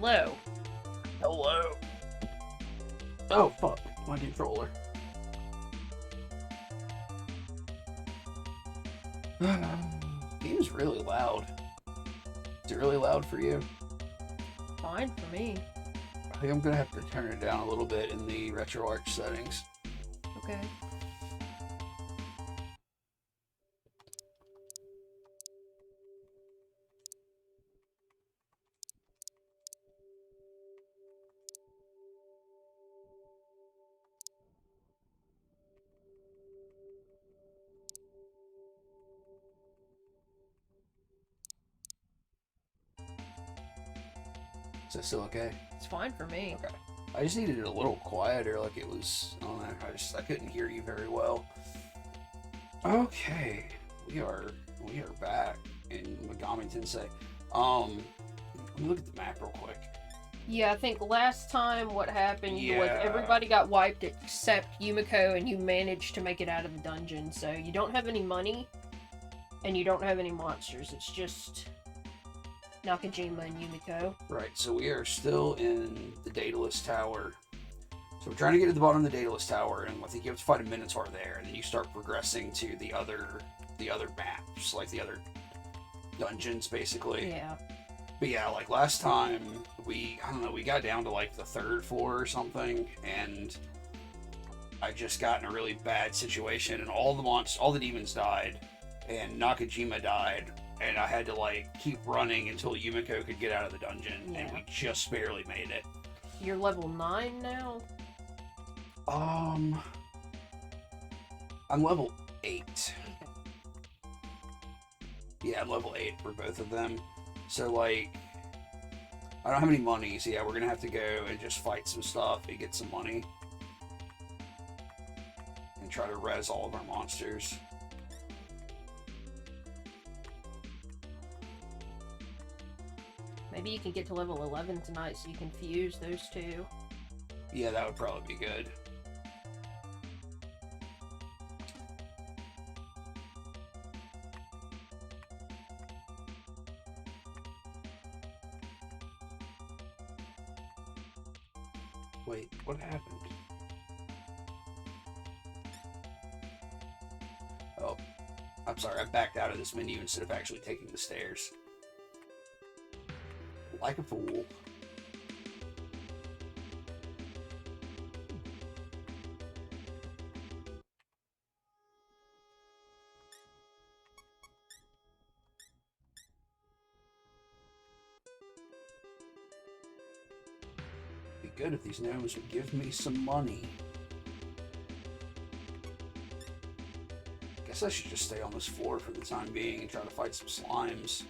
Hello. Hello. Oh, fuck. My controller. Game's really loud. Is it really loud for you? Fine for me. I think I'm gonna have to turn it down a little bit in the RetroArch settings. Okay. Is that still okay? It's fine for me. Okay. I just needed it a little quieter, like it was. I don't know. I couldn't hear you very well. Okay, we are back in Megami Tensei. Let me look at the map real quick. Yeah, I think last time what happened was Yeah. everybody got wiped except Yumiko, and you managed to make it out of the dungeon. So you don't have any money, and you don't have any monsters. It's just Nakajima and Yumiko. Right, so we are still in the Daedalus Tower. So we're trying to get to the bottom of the Daedalus Tower, and I think you have to fight a Minotaur there, and then you start progressing to the other maps, like the other dungeons, basically. Yeah. But yeah, like last time, we got down to like the 3rd floor or something, and I just got in a really bad situation, and all the demons died, and Nakajima died, and I had to like keep running until Yumiko could get out of the dungeon, and we just barely made it. You're level 9 now? I'm level 8. Yeah, I'm level 8 for both of them. So, like, I don't have any money, so yeah, we're gonna have to go and just fight some stuff and get some money. And try to res all of our monsters. Maybe you can get to level 11 tonight so you can fuse those two. Yeah, that would probably be good. Wait, what happened? Oh, I'm sorry, I backed out of this menu instead of actually taking the stairs. Like a fool. Be good if these gnomes would give me some money. Guess I should just stay on this floor for the time being and try to fight some slimes.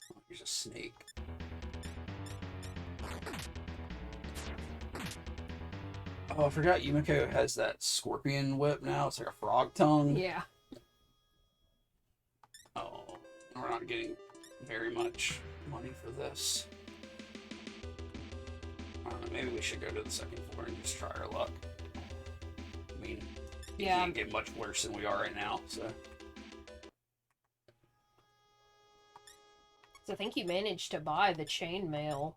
Oh, here's a snake. Oh, I forgot Yumiko has that scorpion whip now. It's like a frog tongue. Yeah. Oh, we're not getting very much money for this. I don't know, maybe we should go to the 2nd floor and just try our luck. I mean, it can't get much worse than we are right now, so. So I think you managed to buy the chainmail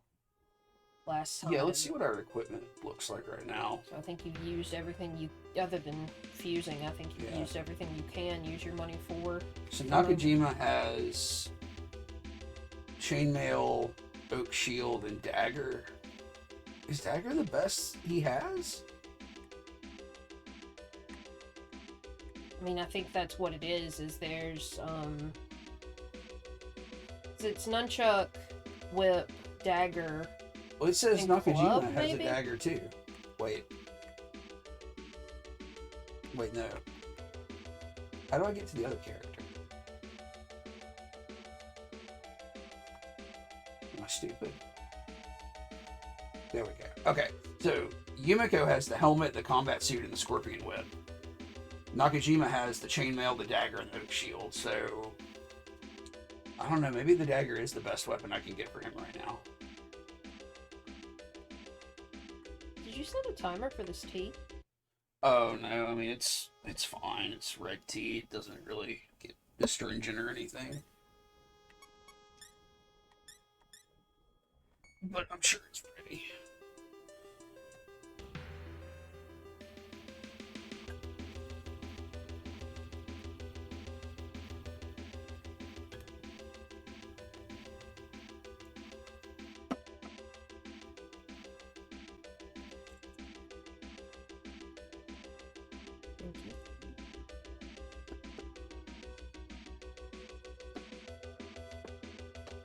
last time. Yeah, let's see what our equipment looks like right now. So I think you used everything you, other than fusing, I think you used everything you can use your money for. So Nakajima has chainmail, oak shield, and dagger. Is dagger the best he has? I mean, I think that's what it is there's, it's nunchuck, whip, dagger. Well, it says and Nakajima club, has maybe? a dagger too. Wait, no. How do I get to the other character? Am I stupid? There we go. Okay, so Yumiko has the helmet, the combat suit, and the scorpion whip. Nakajima has the chainmail, the dagger, and the oak shield, so I don't know, maybe the dagger is the best weapon I can get for him right now. Did you set a timer for this tea? Oh no, I mean it's fine. It's red tea. It doesn't really get astringent or anything. But I'm sure it's pretty. Thank you.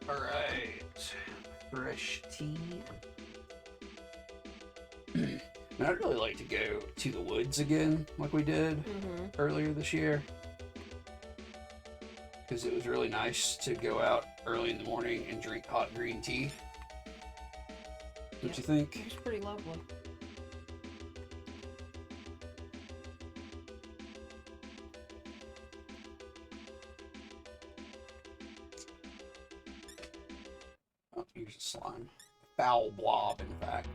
Alright. Fresh tea. I'd really like to go to the woods again, like we did earlier this year. Because it was really nice to go out early in the morning and drink hot green tea. Don't you think? It was pretty lovely. Oh, here's a slime. Foul blob, in fact.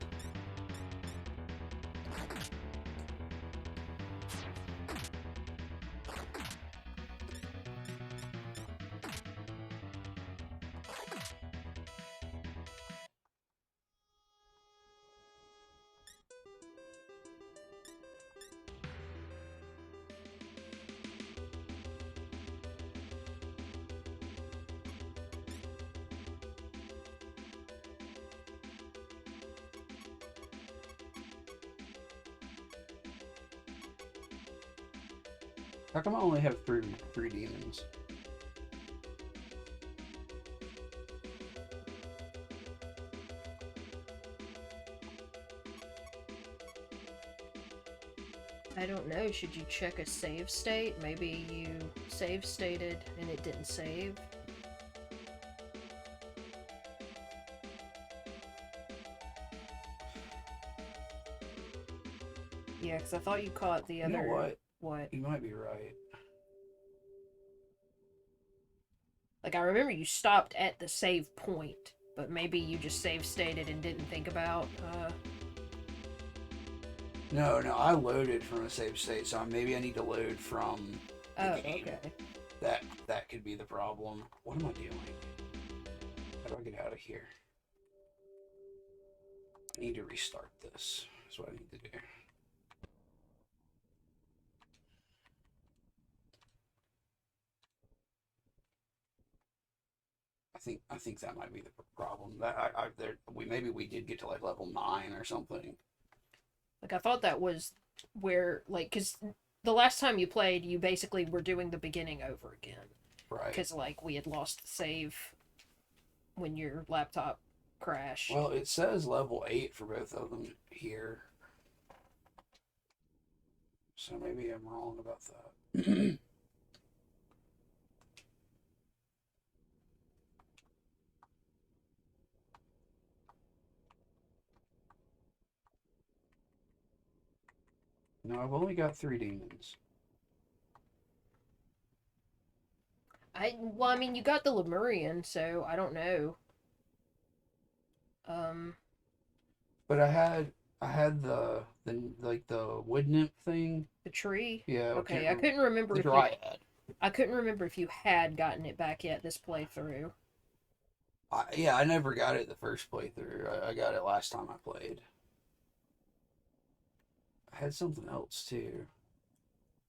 How come I only have three demons? I don't know. Should you check a save state? Maybe you save stated and it didn't save. Yeah, because I thought you caught the other. You know what? What? You might be right. Like, I remember you stopped at the save point, but maybe you just save stated and didn't think about, No, I loaded from a save state, so maybe I need to load from the Oh, game. okay. That could be the problem. What am I doing? How do I get out of here? I need to restart this. That's what I need to do. I think that might be the problem. That maybe we did get to like level 9 or something. Like, I thought that was where, like, because the last time you played, you basically were doing the beginning over again. Right. Because, like, we had lost the save when your laptop crashed. Well, it says level 8 for both of them here. So maybe I'm wrong about that. No, I've only got 3 demons. Well, I mean, you got the Lemurian, so I don't know. But I had the wood nymph thing. The tree. Yeah. Okay, I couldn't remember the if you. dryad. I couldn't remember if you had gotten it back yet this playthrough. Yeah, I never got it the first playthrough. I got it last time I played. I had something else too.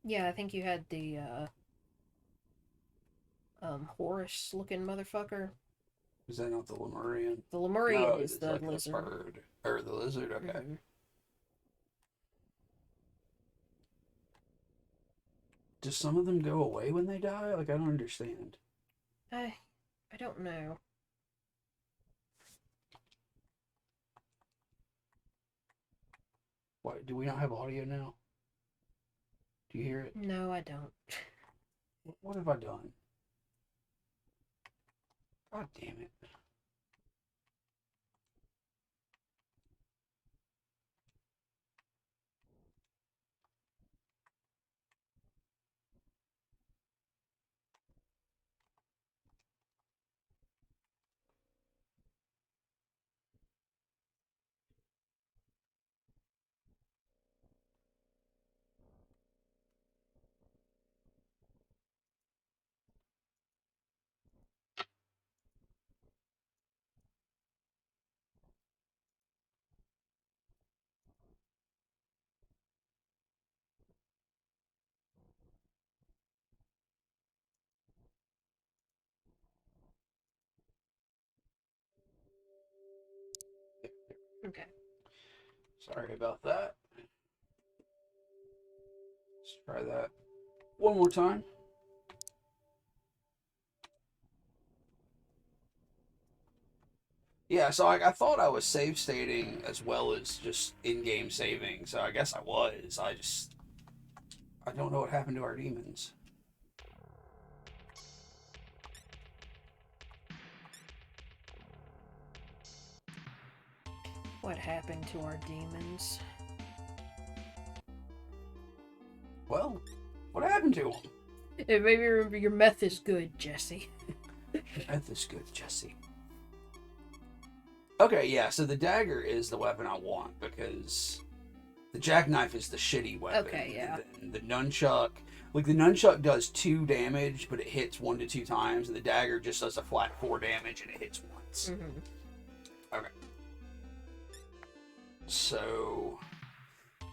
Yeah, I think you had the Horus looking motherfucker. Is that not the Lemurian? The Lemurian No, is it's the like lizard. the bird. Or the lizard, okay. Mm-hmm. Do some of them go away when they die? Like, I don't understand. I don't know. Why, do we not have audio now? Do you hear it? No, I don't. What have I done? God damn it. Sorry about that. Let's try that one more time. Yeah, so I thought I was save stating as well as just in-game saving, so I guess I was. I don't know what happened to our demons. What happened to our demons? Well, what happened to them? It made me remember your meth is good, Jesse. Meth is good, Jesse. Okay, yeah, so the dagger is the weapon I want because the jackknife is the shitty weapon. Okay, yeah. And the nunchuck, like the nunchuck does 2 damage, but it hits 1 to 2 times, and the dagger just does a flat 4 damage and it hits once. Mm-hmm. Okay. So,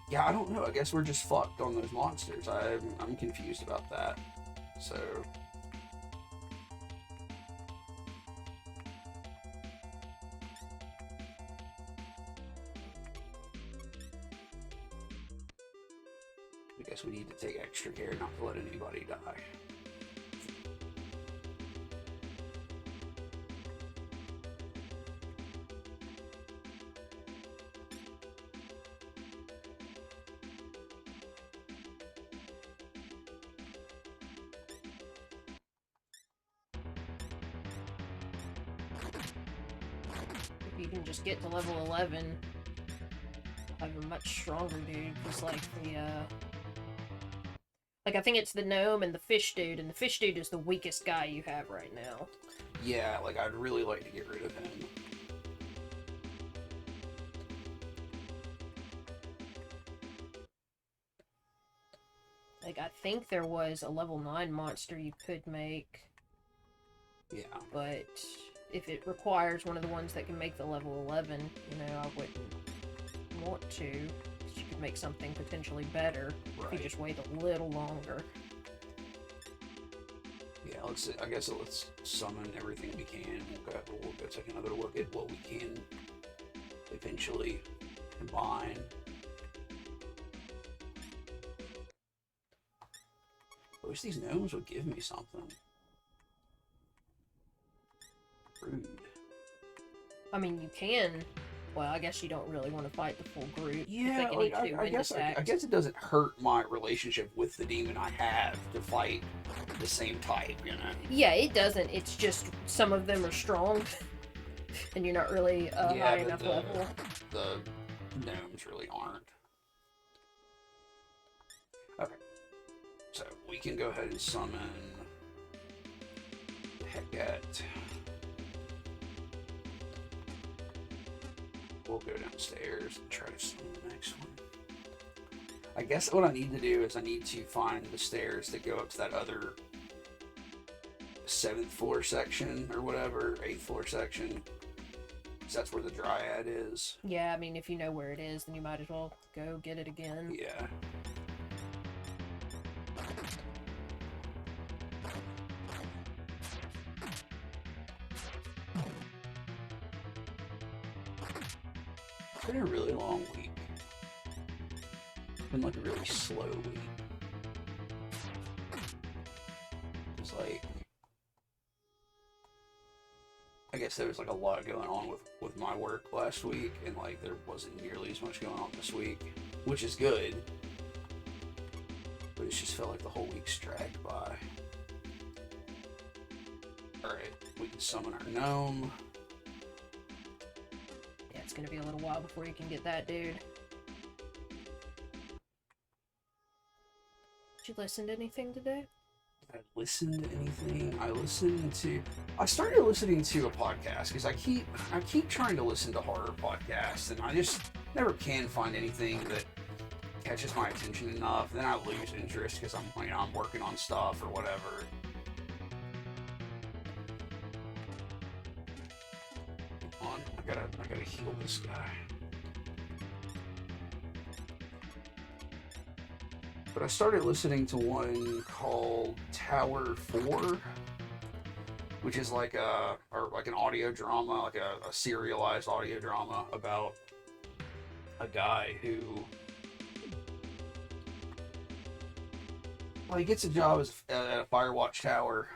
yeah, I don't know. I guess we're just fucked on those monsters. I'm confused about that. So. I guess we need to take extra care not to let anybody die. If you can just get to level 11, have a much stronger dude, because like like I think it's the gnome and the fish dude, and the fish dude is the weakest guy you have right now. Yeah, like I'd really like to get rid of him. Like I think there was a level 9 monster you could make. Yeah. But if it requires one of the ones that can make the level 11, you know, I wouldn't want to. You could make something potentially better if you just wait a little longer. Yeah, I guess let's summon everything we can. We'll go take another look at what we can eventually combine. I wish these gnomes would give me something. Rude. I mean, you can. Well, I guess you don't really want to fight the full group. Yeah, like I guess it doesn't hurt my relationship with the demon I have to fight the same type, you know? Yeah, it doesn't. It's just some of them are strong, and you're not really high enough level. The gnomes really aren't. Okay. So, we can go ahead and summon Hecate. We'll go downstairs and try to summon the next one. I guess what I need to do is I need to find the stairs that go up to that other 7th floor section or whatever, 8th floor section. Because that's where the dryad is. Yeah, I mean, if you know where it is, then you might as well go get it again. Yeah. It's been a really long week. It's been like a really slow week. It's like, I guess there was like a lot going on with my work last week, and like there wasn't nearly as much going on this week, which is good. But it just felt like the whole week's dragged by. Alright, we can summon our gnome. Yeah, it's gonna be a little while before you can get that dude. Did you listen to anything today? I listened to anything. I started listening to a podcast because I keep trying to listen to horror podcasts, and I just never can find anything that catches my attention enough. Then I lose interest because I'm working on stuff or whatever. Come on, I gotta heal this guy. But I started listening to one called Tower 4, which is like an audio drama, like a serialized audio drama about a guy who, well, he gets a job at a Firewatch tower,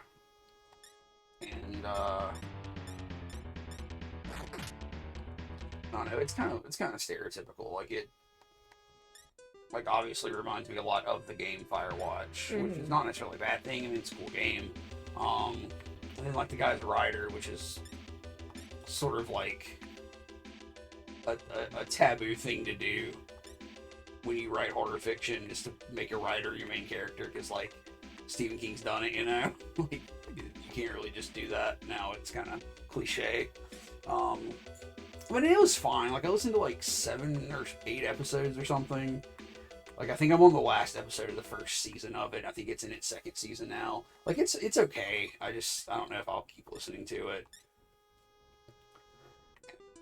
and I don't know. It's kind of stereotypical. Like obviously reminds me a lot of the game Firewatch, which is not necessarily a bad thing. I mean, it's a cool game. And then like the guy's a writer, which is sort of like a taboo thing to do when you write horror fiction, is to make a writer your main character, because like Stephen King's done it, you know. Like, you can't really just do that now. It's kind of cliche. But it was fine. Like I listened to like 7 or 8 episodes or something. Like I think I'm on the last episode of the first season of it. I think it's in its 2nd season now. Like it's okay. I don't know if I'll keep listening to it.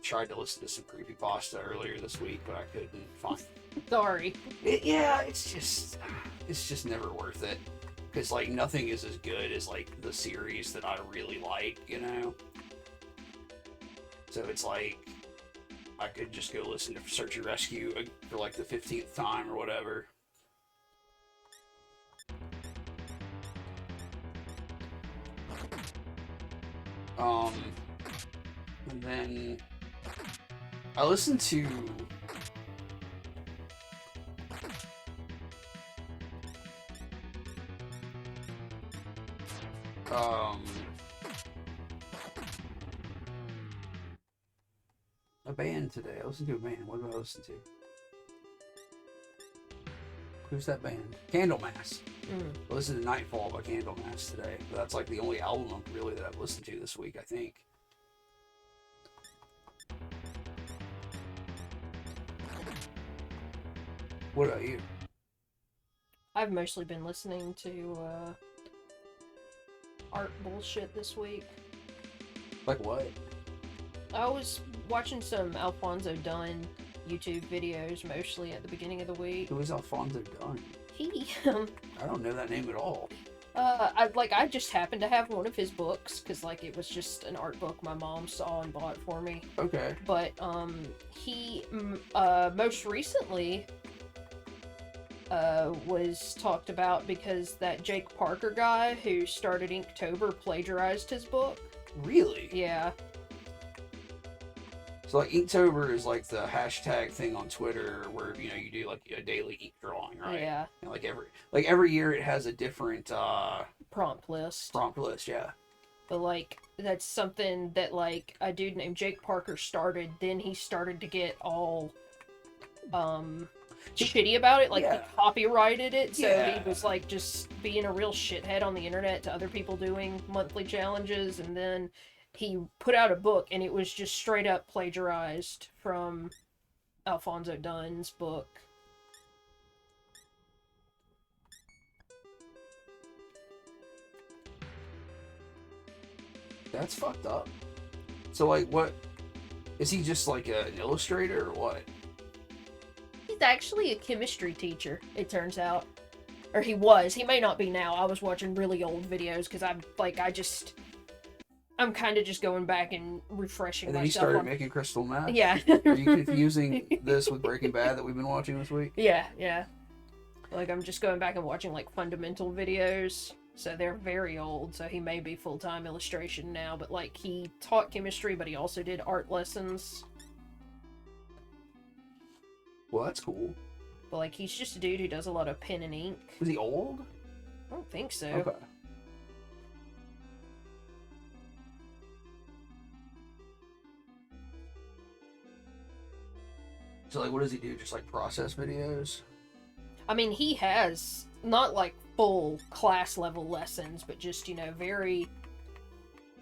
Tried to listen to some creepypasta earlier this week, but I couldn't find. Sorry. It's just never worth it, because like nothing is as good as like the series that I really like, you know. So it's like I could just go listen to Search and Rescue for like the 15th time or whatever. And then I listened to a band today. I listened to a band. What did I listen to? Who's that band? Candlemass. I listened to Nightfall by Candlemass today. That's like the only album really that I've listened to this week, I think. What about you? I've mostly been listening to art bullshit this week. Like what? I was watching some Alfonso Dunn YouTube videos mostly at the beginning of the week. Who is Alfonso Dunn? He I don't know that name at all. I just happened to have one of his books, because like it was just an art book my mom saw and bought for me. Okay. But he most recently was talked about because that Jake Parker guy who started Inktober plagiarized his book. Really? Yeah. So like Inktober is like the hashtag thing on Twitter where, you know, you do like a daily ink drawing, right? Yeah. And like every year it has a different prompt list. Yeah. But like that's something that like a dude named Jake Parker started. Then he started to get all shitty about it. Like he copyrighted it, so he was like just being a real shithead on the internet to other people doing monthly challenges, and then he put out a book and it was just straight up plagiarized from Alfonso Dunn's book. That's fucked up. So like what is he, just like an illustrator or what? He's actually a chemistry teacher, it turns out. Or he was. He may not be now. I was watching really old videos because I'm kind of just going back and refreshing myself. And then myself. he started making crystal meth? Yeah. Are you confusing this with Breaking Bad that we've been watching this week? Yeah. Like, I'm just going back and watching, like, fundamental videos. So they're very old, so he may be full-time illustration now. But, like, he taught chemistry, but he also did art lessons. Well, that's cool. But, like, he's just a dude who does a lot of pen and ink. Was he old? I don't think so. Okay. So, like, what does he do? Just, like, process videos? I mean, he has not, like, full class-level lessons, but just, you know, very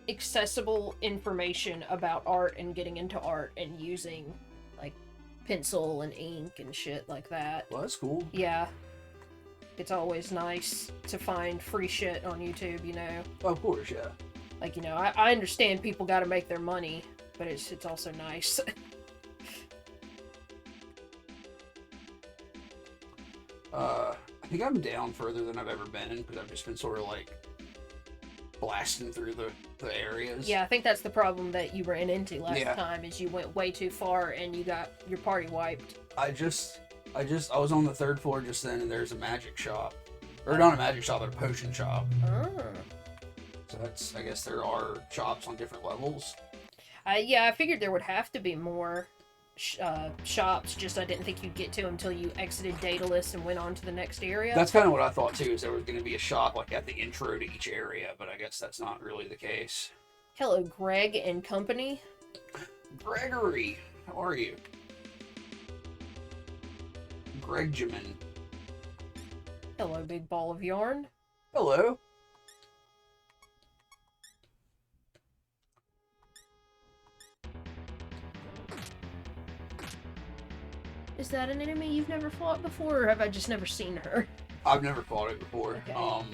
accessible information about art and getting into art and using, like, pencil and ink and shit like that. Well, that's cool. Yeah. It's always nice to find free shit on YouTube, you know? Oh, of course, yeah. Like, you know, I understand people gotta make their money, but it's also nice. I think I'm down further than I've ever been, because I've just been sort of, like, blasting through the areas. Yeah, I think that's the problem that you ran into last time, is you went way too far and you got your party wiped. I was on the third floor just then, and there's a magic shop, or not a magic shop, but a potion shop. Oh. So that's, I guess there are shops on different levels. Yeah, I figured there would have to be more shops, just I didn't think you'd get to them until you exited Daedalus and went on to the next area. That's kind of what I thought too, is there was going to be a shop like at the intro to each area, but I guess that's not really the case. Hello, Greg and company. Gregory, how are you? Gregjamin. Hello, big ball of yarn. Hello. Is that an enemy you've never fought before, or have I just never seen her? I've never fought it before. Okay.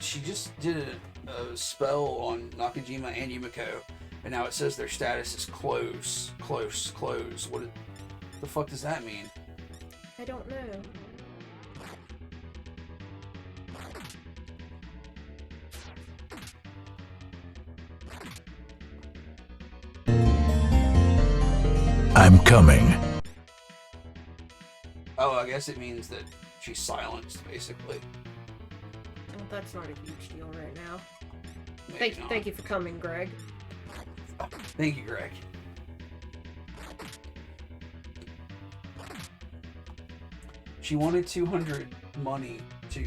She just did a spell on Nakajima and Yumiko, and now it says their status is close. What the fuck does that mean? I don't know. I'm coming. Oh, I guess it means that she's silenced, basically. Well, that's not a huge deal right now. Maybe not. Thank you for coming, Greg. Thank you, Greg. She wanted 200 money to,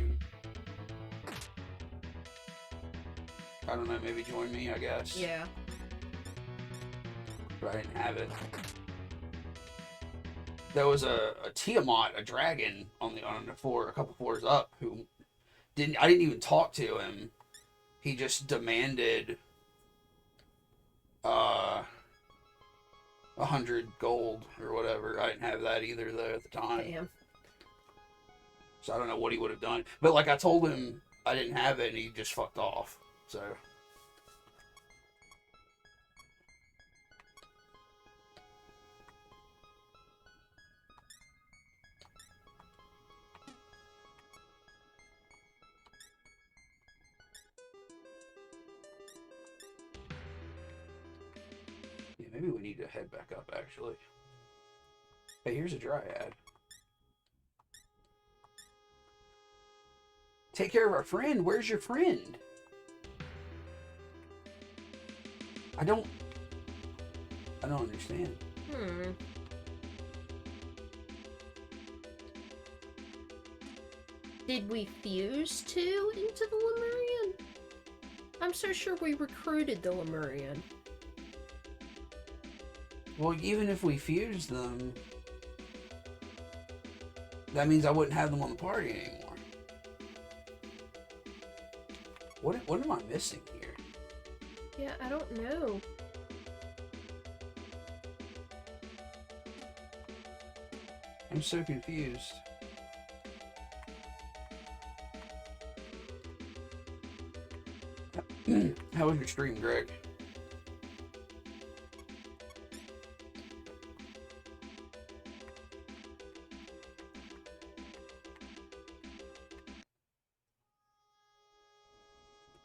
I don't know, maybe join me, I guess. Yeah. But I didn't have it. There was a Tiamat, a dragon, on the floor, a couple floors up, who I didn't even talk to him. He just demanded 100 gold or whatever. I didn't have that either though at the time. Damn. So I don't know what he would have done. But like I told him I didn't have it and he just fucked off. So yeah, maybe we need to head back up actually. Hey, here's a dryad. Take care of our friend. Where's your friend? I don't understand. Did we fuse two into the Lemurian? I'm so sure we recruited the Lemurian. Well, even if we fused them, that means I wouldn't have them on the party anymore. What am I missing here? Yeah, I don't know. I'm so confused. How was your stream, Greg?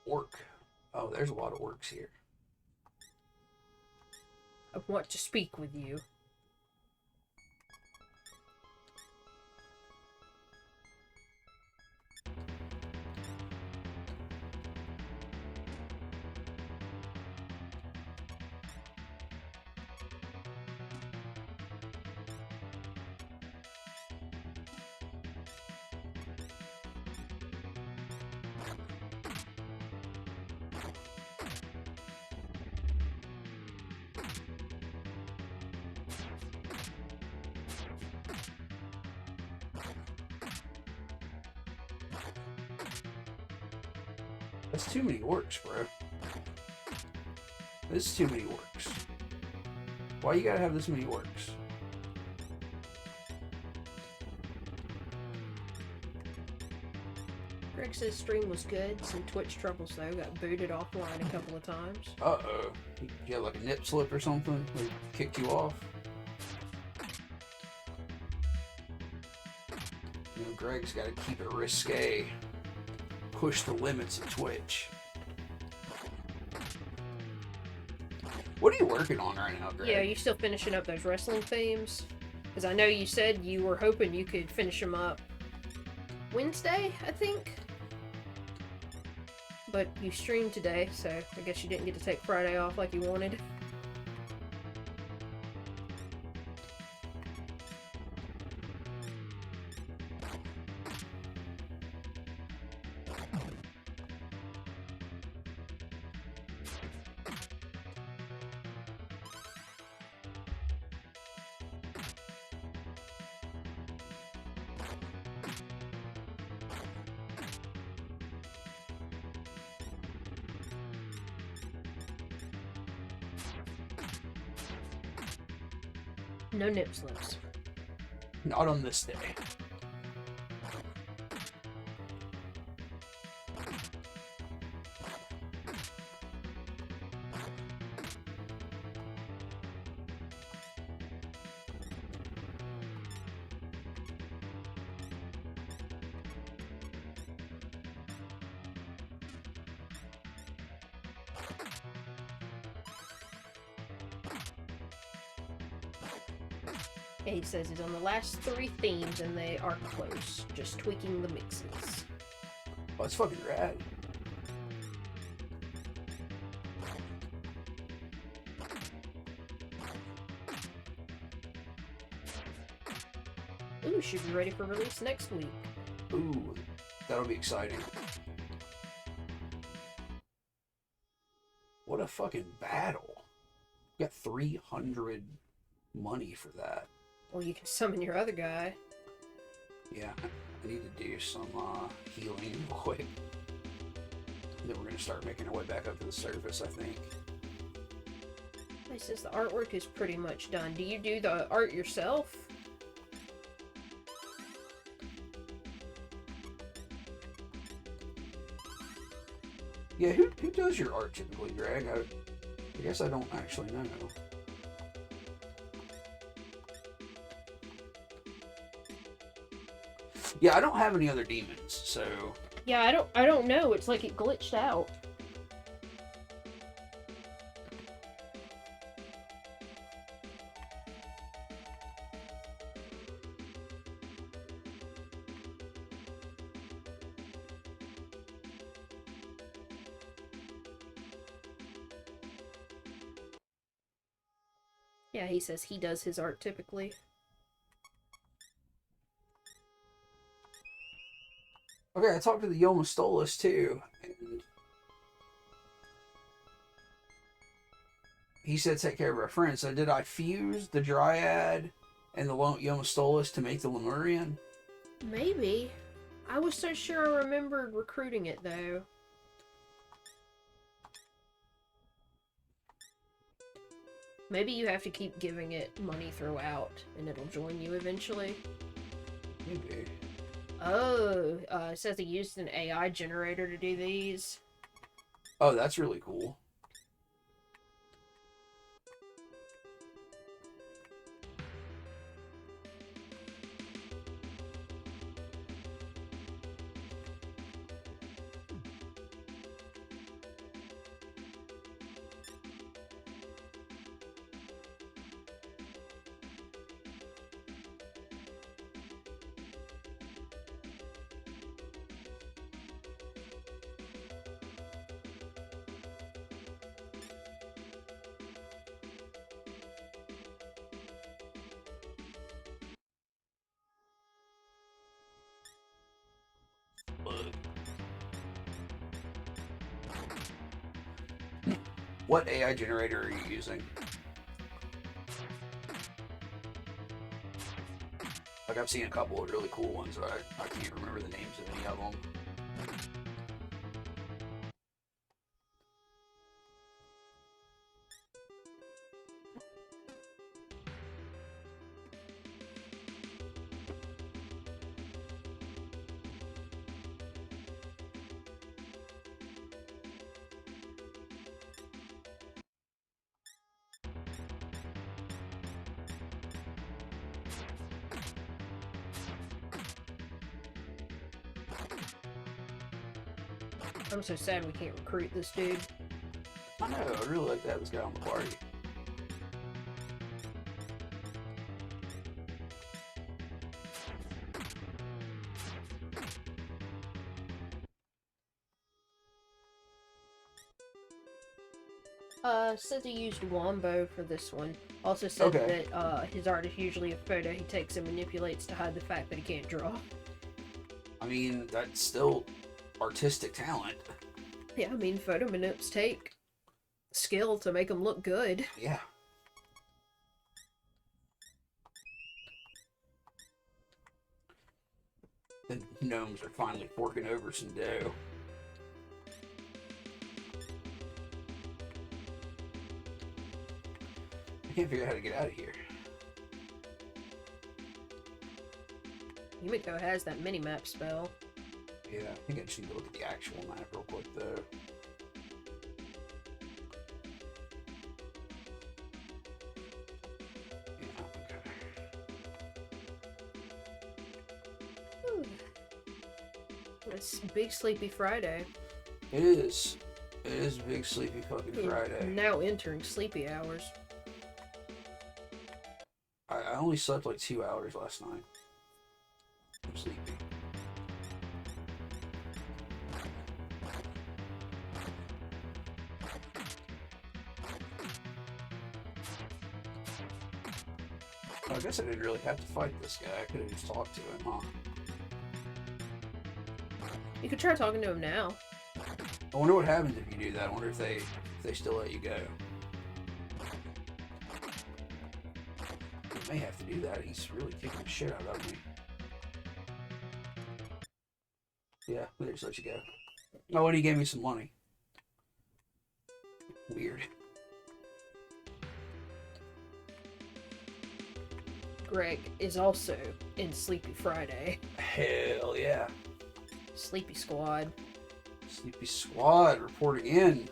Orc. Oh, there's a lot of orcs here. I want to speak with you. That's too many orcs, bro. This is too many orcs. Why you gotta have this many orcs? Greg says stream was good. Some Twitch troubles though. Got booted offline a couple of times. Uh-oh. You had like a nip slip or something? They kicked you off? You know, Greg's gotta keep it risque. Push the limits of Twitch. What are you working on right now, Greg? Yeah, are you still finishing up those wrestling themes? Because I know you said you were hoping you could finish them up Wednesday, I think. But you streamed today, so I guess you didn't get to take Friday off like you wanted. No nip slips. Not on this day. Yeah, he says he's on the last 3 themes and they are close. Just tweaking the mixes. Oh, it's fucking rad. Ooh, should be ready for release next week. Ooh, that'll be exciting. What a fucking battle. We got 300 money for that. Well, you can summon your other guy. Yeah, I need to do some healing real quick. Then we're going to start making our way back up to the surface, I think. He says the artwork is pretty much done. Do you do the art yourself? Yeah, who does your art typically, Greg? I guess I don't actually know. Yeah, I don't have any other demons, so... Yeah, I don't know. It's like it glitched out. Yeah, he says he does his art typically. Okay, I talked to the Yomastolas too, and he said take care of our friends. So did I fuse the Dryad and the Yomastolas to make the Lemurian? Maybe. I was so sure I remembered recruiting it, though. Maybe you have to keep giving it money throughout, and it'll join you eventually. Maybe. Oh, it says he used an AI generator to do these. Oh, that's really cool. What AI generator are you using? Like, I've seen a couple of really cool ones, but I can't remember the names of any of them. I'm so sad we can't recruit this dude. I know, I really like to have this guy on the party. Says he used Wombo for this one. Also said Okay. that his art is usually a photo he takes and manipulates to hide the fact that he can't draw. I mean, that's still artistic talent. Yeah, I mean, photo manips take skill to make them look good. Yeah. The gnomes are finally forking over some dough. I can't figure out how to get out of here. Yumiko has that mini-map spell. Yeah, I think I just need to look at the actual map real quick, though. Yeah, okay. Whew. It's Big Sleepy Friday. It is. It is Big Sleepy fucking We're Friday. now entering sleepy hours. I only slept like 2 hours last night. I'm sleepy. I guess I didn't really have to fight this guy. I could have just talked to him, huh? You could try talking to him now. I wonder what happens if you do that. I wonder if they still let you go. They may have to do that. He's really kicking the shit out of me. Yeah, they just let you go. Oh, and he gave me some money. Weird. Greg is also in Sleepy Friday. Hell yeah. Sleepy Squad. Sleepy Squad reporting in.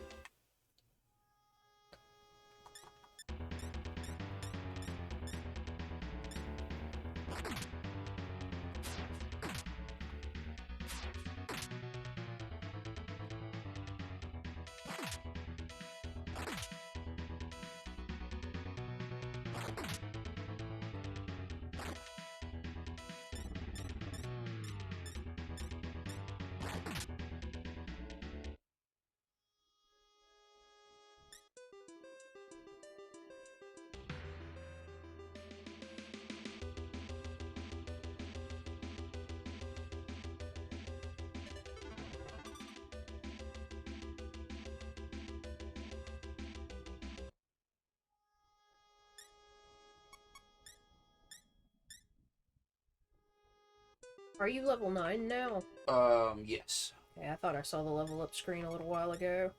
Are you level 9 now? Yes. Yeah, I thought I saw the level up screen a little while ago.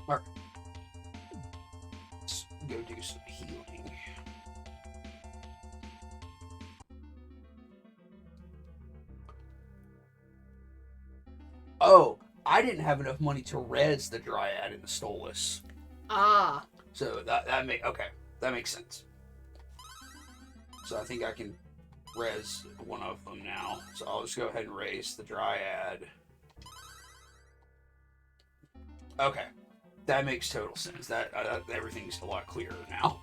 Alright. Let's go do some healing. Oh, I didn't have enough money to res the Dryad in the Stolas. Ah! So that makes sense. So I think I can res one of them now. So I'll just go ahead and raise the Dryad. Okay, that makes total sense. That everything's a lot clearer now.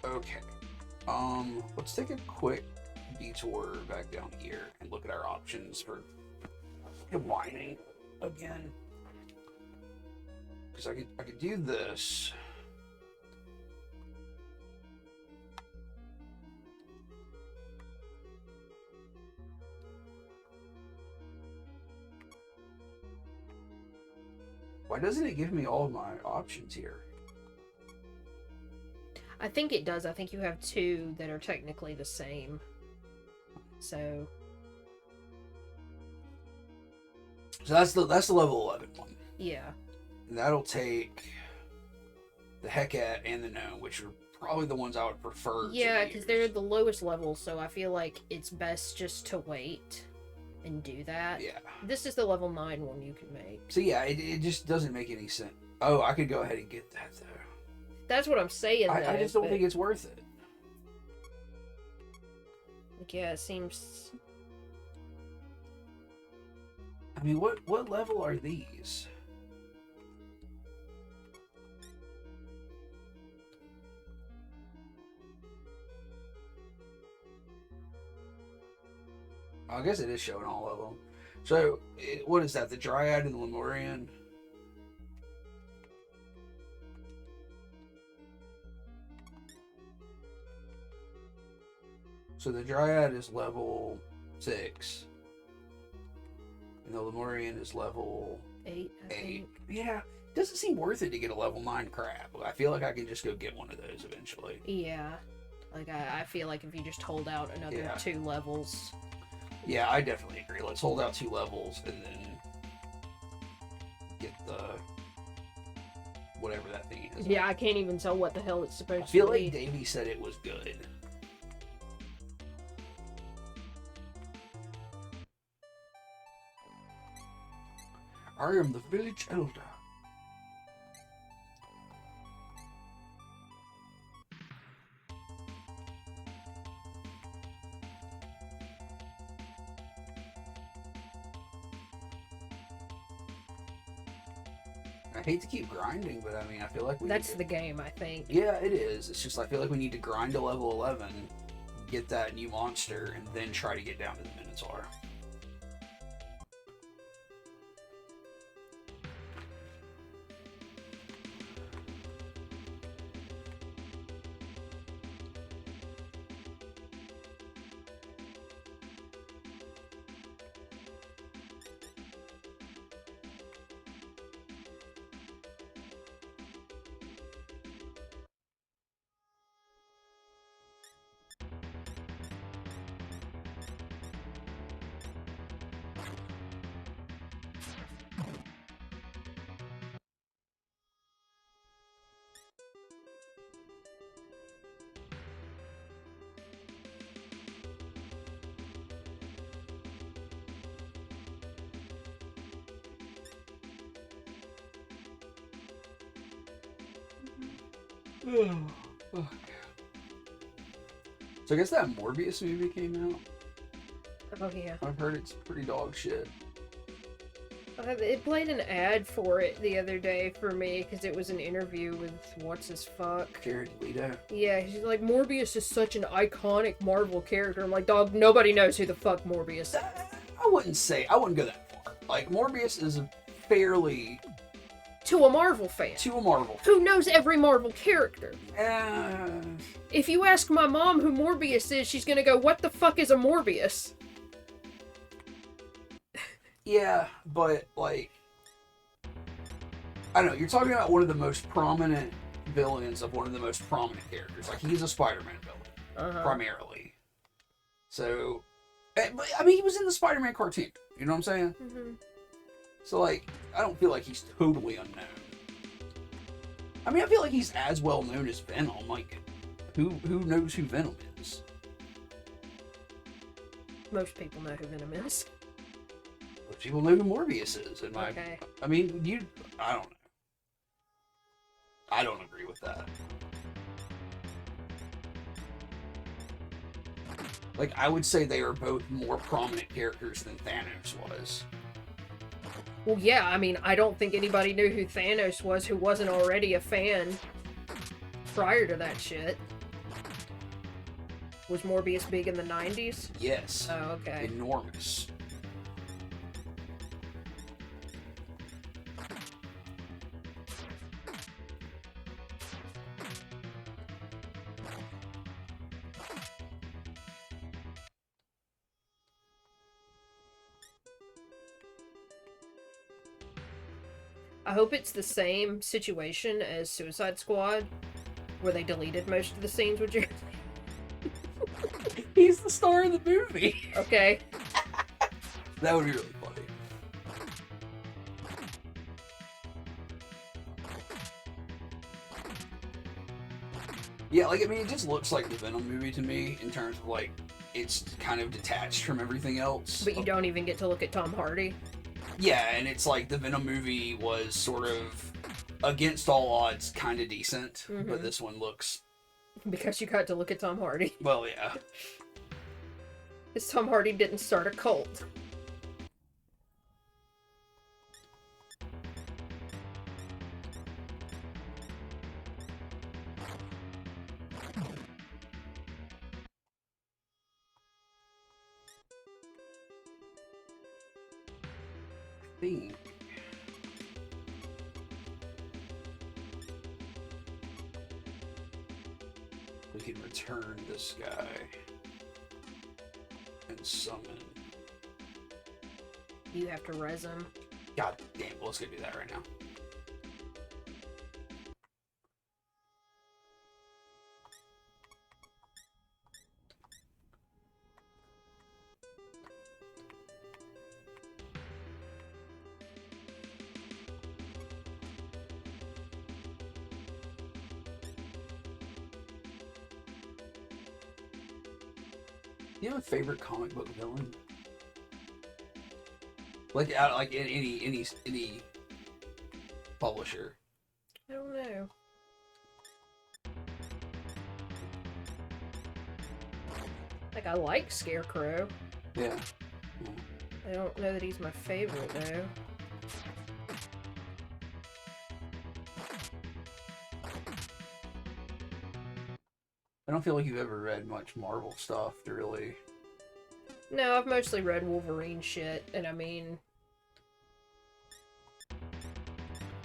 Okay. Let's take a quick detour back down here and look at our options for combining again. Because I could do this. Why doesn't it give me all of my options here? I think it does. I think you have two that are technically the same. So that's the level 11 one. yeah. And that'll take the Hecate and the Gnome, which are probably the ones I would prefer. Yeah, because they're the lowest level, so I feel like it's best just to wait and do that. Yeah. This is the level 9 one you can make. So yeah, it just doesn't make any sense. Oh, I could go ahead and get that though. That's what I'm saying. I just don't think it's worth it. Like, yeah, it seems. I mean, what level are these? I guess it is showing all of them. So, what is that? The Dryad and the Lemurian? So the Dryad is level 6. And the Lemurian is level 8, I 8. think. Yeah, it doesn't seem worth it to get a level 9 crab. I feel like I can just go get one of those eventually. Yeah. Like, I feel like if you just hold out another 2 levels. Yeah, I definitely agree. Let's hold out 2 levels and then get the whatever that thing is. Yeah, I can't even tell what the hell it's supposed I feel to like be. Davey said it was good. I am the village elder. I hate to keep grinding, but I mean, I feel like That's the game, I think. Yeah, it is. It's just I feel like we need to grind to level 11, get that new monster, and then try to get down to the Minotaur. So I guess that Morbius movie came out. Oh, yeah. I've heard it's pretty dog shit. It played an ad for it the other day for me because it was an interview with what's-his-fuck. Jared Leto. Yeah, he's like, Morbius is such an iconic Marvel character. I'm like, dog, nobody knows who the fuck Morbius is. I wouldn't go that far. Like, Morbius is a fairly... To a Marvel fan. To a Marvel. Who knows every Marvel character. Uh, If you ask my mom who Morbius is, she's gonna go, what the fuck is a Morbius? yeah, but, like... I don't know, you're talking about one of the most prominent villains of one of the most prominent characters. Like, he's a Spider-Man villain, primarily. So, I mean, he was in the Spider-Man cartoon. You know what I'm saying? Mm-hmm. So, like, I don't feel like he's totally unknown. I mean, I feel like he's as well known as Venom. Like, who knows who Venom is? Most people know who Venom is. Most people know who Morbius is. Okay. I mean, I don't know. I don't agree with that. Like, I would say they are both more prominent characters than Thanos was. Well, yeah, I mean, I don't think anybody knew who Thanos was who wasn't already a fan prior to that shit. Was Morbius big in the 90s? Yes. Oh, okay. Enormous. I hope it's the same situation as Suicide Squad, where they deleted most of the scenes with Jared. He's the star of the movie. Okay. That would be really funny. Yeah, like, I mean, it just looks like the Venom movie to me in terms of, like, it's kind of detached from everything else. But you don't even get to look at Tom Hardy. Yeah, and it's like the Venom movie was sort of, against all odds, kind of decent, but this one looks... Because you got to look at Tom Hardy. Well, yeah. Because Tom Hardy didn't start a cult. Thing. We can return this guy and summon. You have to res him. God damn, well, let's go do that right now. You have a favorite comic book villain? Like, like in any publisher. I don't know. Like, I like Scarecrow. Yeah. I don't know that he's my favorite, though. I don't feel like you've ever read much Marvel stuff to really... No, I've mostly read Wolverine shit, and I mean...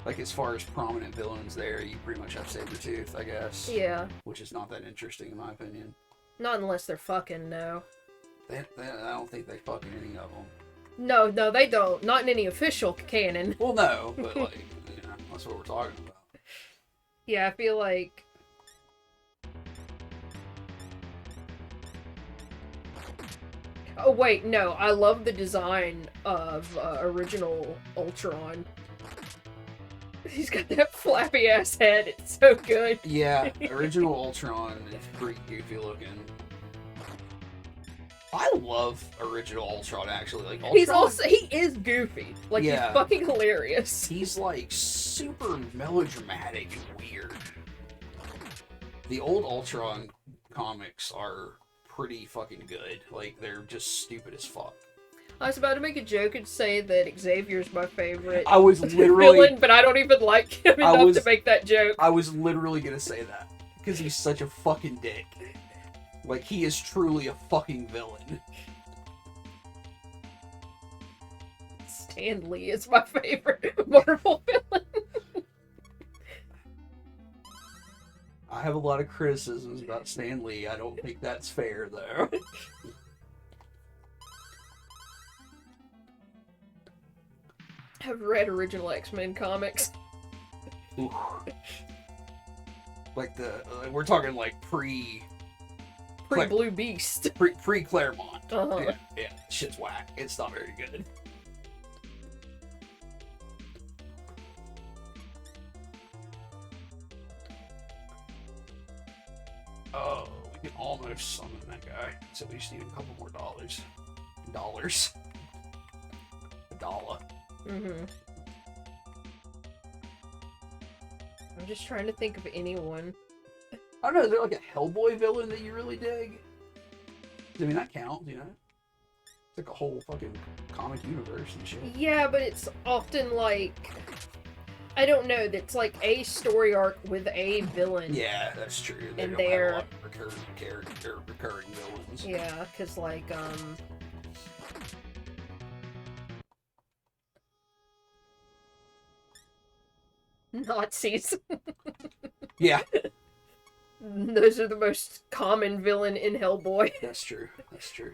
Like, as far as prominent villains there, you pretty much have Sabretooth, I guess. Yeah. Which is not that interesting, in my opinion. Not unless they're fucking, no. I don't think they fucking any of them. No, they don't. Not in any official canon. Well, no, but, like, you know, that's what we're talking about. Yeah, I feel like... Oh, wait, no. I love the design of original Ultron. He's got that flappy-ass head. It's so good. Yeah, original Ultron is pretty goofy looking. I love original Ultron, actually. Like, Ultron, He is goofy. Like, Yeah. he's fucking hilarious. he's like super melodramatic and weird. The old Ultron comics are pretty fucking good. Like, they're just stupid as fuck. I was about to make a joke and say that Xavier's my favorite I was literally villain, but I don't even like him enough to make that joke. I was literally gonna say that because he's such a fucking dick. Like, he is truly a fucking villain. Stan Lee is my favorite Marvel villain. I have a lot of criticisms about Stan Lee. I don't think that's fair, though. I've read original X-Men comics. Ooh. Like we're talking like Pre-Blue Beast. pre Claremont. Uh-huh. Yeah, shit's whack. It's not very good. Oh, we can almost summon that guy. So we just need a couple more dollars. A dollar. Mm-hmm. I'm just trying to think of anyone. I don't know, is there like a Hellboy villain that you really dig? I mean, that counts, you know? It's like a whole fucking comic universe and shit. Yeah, but it's often like... I don't know, that's like a story arc with a villain. Yeah, that's true. They And don't have a they're- lot of recurring character, recurring villains. Yeah, because like, Nazis. Yeah, Those are the most common villain in Hellboy. that's true. That's true.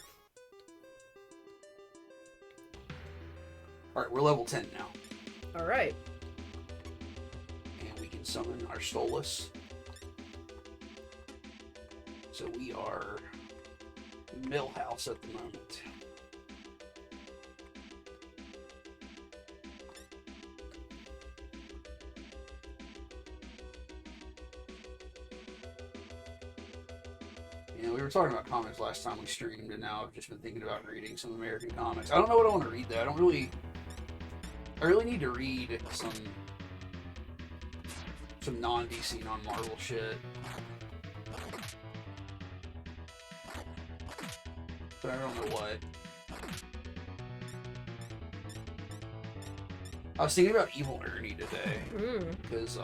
Alright, we're level 10 now. Alright. can summon our Stolas. So we are Millhouse at the moment. You know, we were talking about comics last time we streamed, and now I've just been thinking about reading some American comics. I don't know what I want to read though. I really need to read some non-DC, non-Marvel shit. But I don't know what. I was thinking about Evil Ernie today because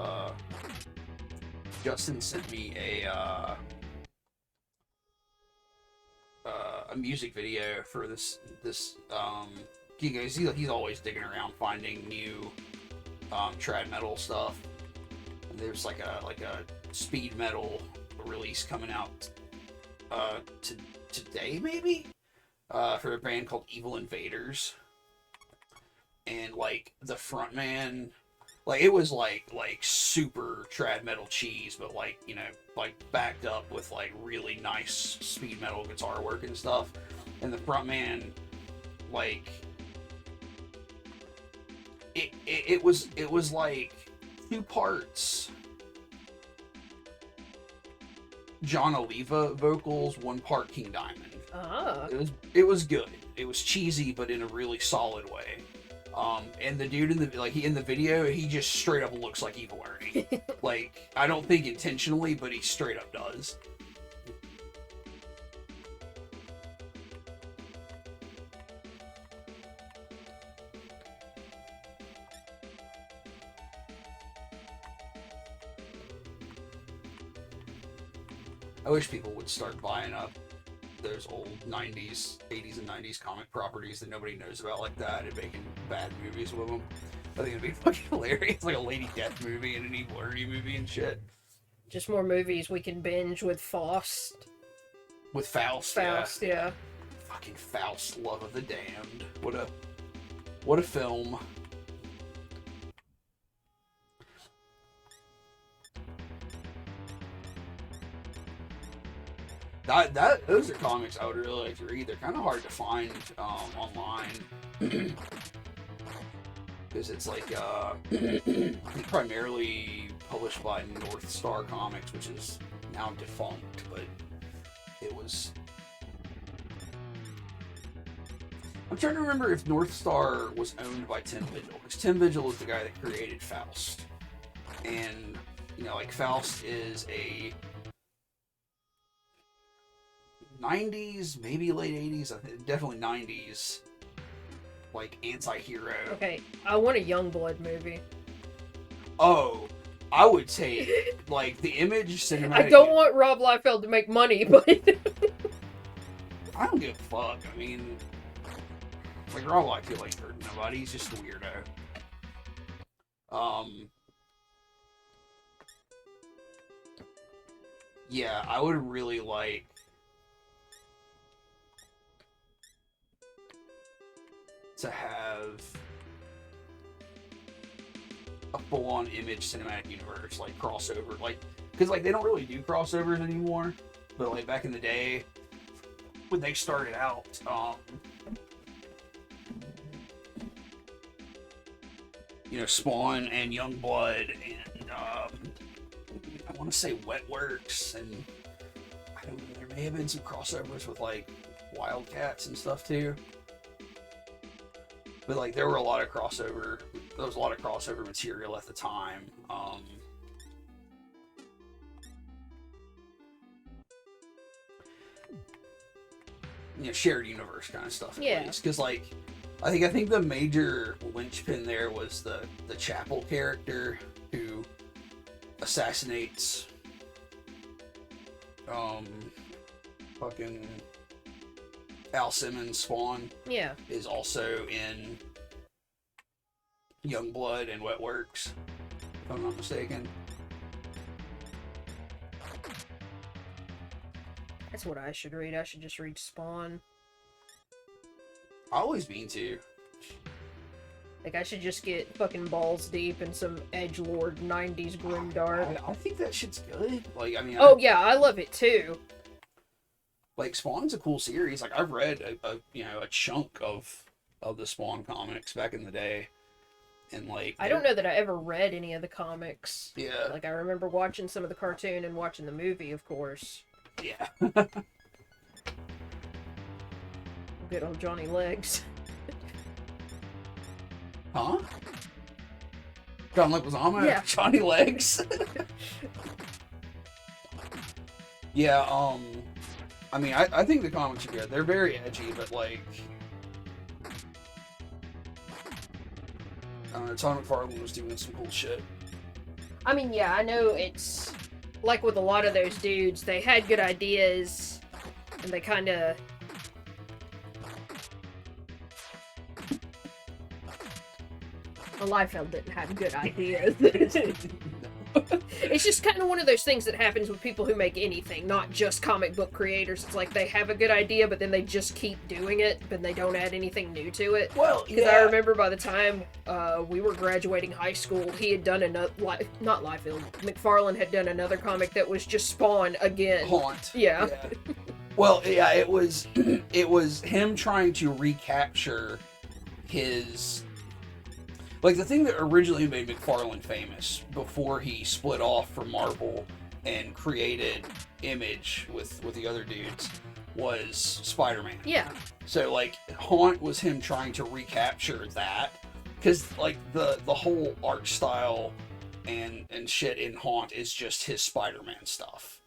Justin sent me a music video for this he's always digging around finding new trad metal stuff. And there's like a speed metal release coming out today maybe for a band called Evil Invaders. And like the front man, like it was like super trad metal cheese, but like, you know, like backed up with like really nice speed metal guitar work and stuff. And the front man, like it was like 2 parts John Oliva vocals, 1 part King Diamond. It was good. It was cheesy, but in a really solid way. And the dude in the video, he just straight up looks like Evil Ernie. Like, I don't think intentionally, but he straight up does. I wish people would start buying up those old 90s, 80s and 90s comic properties that nobody knows about like that and making bad movies with them. I think it'd be fucking hilarious. Like a Lady Death movie and an Evil Ernie movie and shit. Just more movies we can binge with Faust. With Faust, yeah. Fucking Faust, Love of the Damned. What a film. Those are comics I would really like to read. They're kind of hard to find online because it's like primarily published by North Star Comics, which is now defunct. But it was. I'm trying to remember if North Star was owned by Tim Vigil, because Tim Vigil is the guy that created Faust, and you know, like Faust is a 90s, maybe late 80s, definitely 90s, like anti-hero. Okay, I want a Youngblood movie. Oh, I would take like the Image cinematic. I don't want Rob Liefeld to make money, but I don't give a fuck. I mean, like Rob Liefeld ain't hurting nobody. He's just a weirdo. Yeah, I would really like to have a full-on Image cinematic universe, like crossover, like, because like they don't really do crossovers anymore, but like back in the day when they started out, you know, Spawn and Youngblood and I want to say Wetworks, and I don't know, there may have been some crossovers with like Wildcats and stuff too. But like there was a lot of crossover material at the time. You know, shared universe kind of stuff. Yeah. Because like I think the major linchpin there was the Chapel character who assassinates fucking Al Simmons' Spawn. yeah. Is also in Youngblood and Wetworks, if I'm not mistaken. That's what I should read. I should just read Spawn. I always mean to. Like, I should just get fucking balls deep in some edgelord 90s grimdark. I think that shit's good. Like, I mean, Oh, yeah, I love it too. like, Spawn's a cool series. Like, I've read a chunk of the Spawn comics back in the day. And, like... I don't know that I ever read any of the comics. Yeah. Like, I remember watching some of the cartoon and watching the movie, of course. Yeah. Good old Johnny Legs. Huh? John Leguizamo? Yeah. Johnny Legs? Yeah, I mean, I think the comics are good. They're very edgy, but, like... I don't know, Todd McFarlane was doing some cool shit. I mean, yeah, I know it's... Like with a lot of those dudes, they had good ideas, and they kind of... Well, Liefeld didn't have good ideas. It's just kind of one of those things that happens with people who make anything, not just comic book creators. It's like they have a good idea, but then they just keep doing it, but they don't add anything new to it. Well, Because yeah. I remember by the time we were graduating high school, he had done another, not Liefeld, McFarlane had done another comic that was just Spawn again. Haunt. Yeah. Well, yeah, it was him trying to recapture his... Like, the thing that originally made McFarlane famous before he split off from Marvel and created Image with the other dudes was Spider-Man. Yeah. So, like, Haunt was him trying to recapture that. Because, like, the whole art style and shit in Haunt is just his Spider-Man stuff.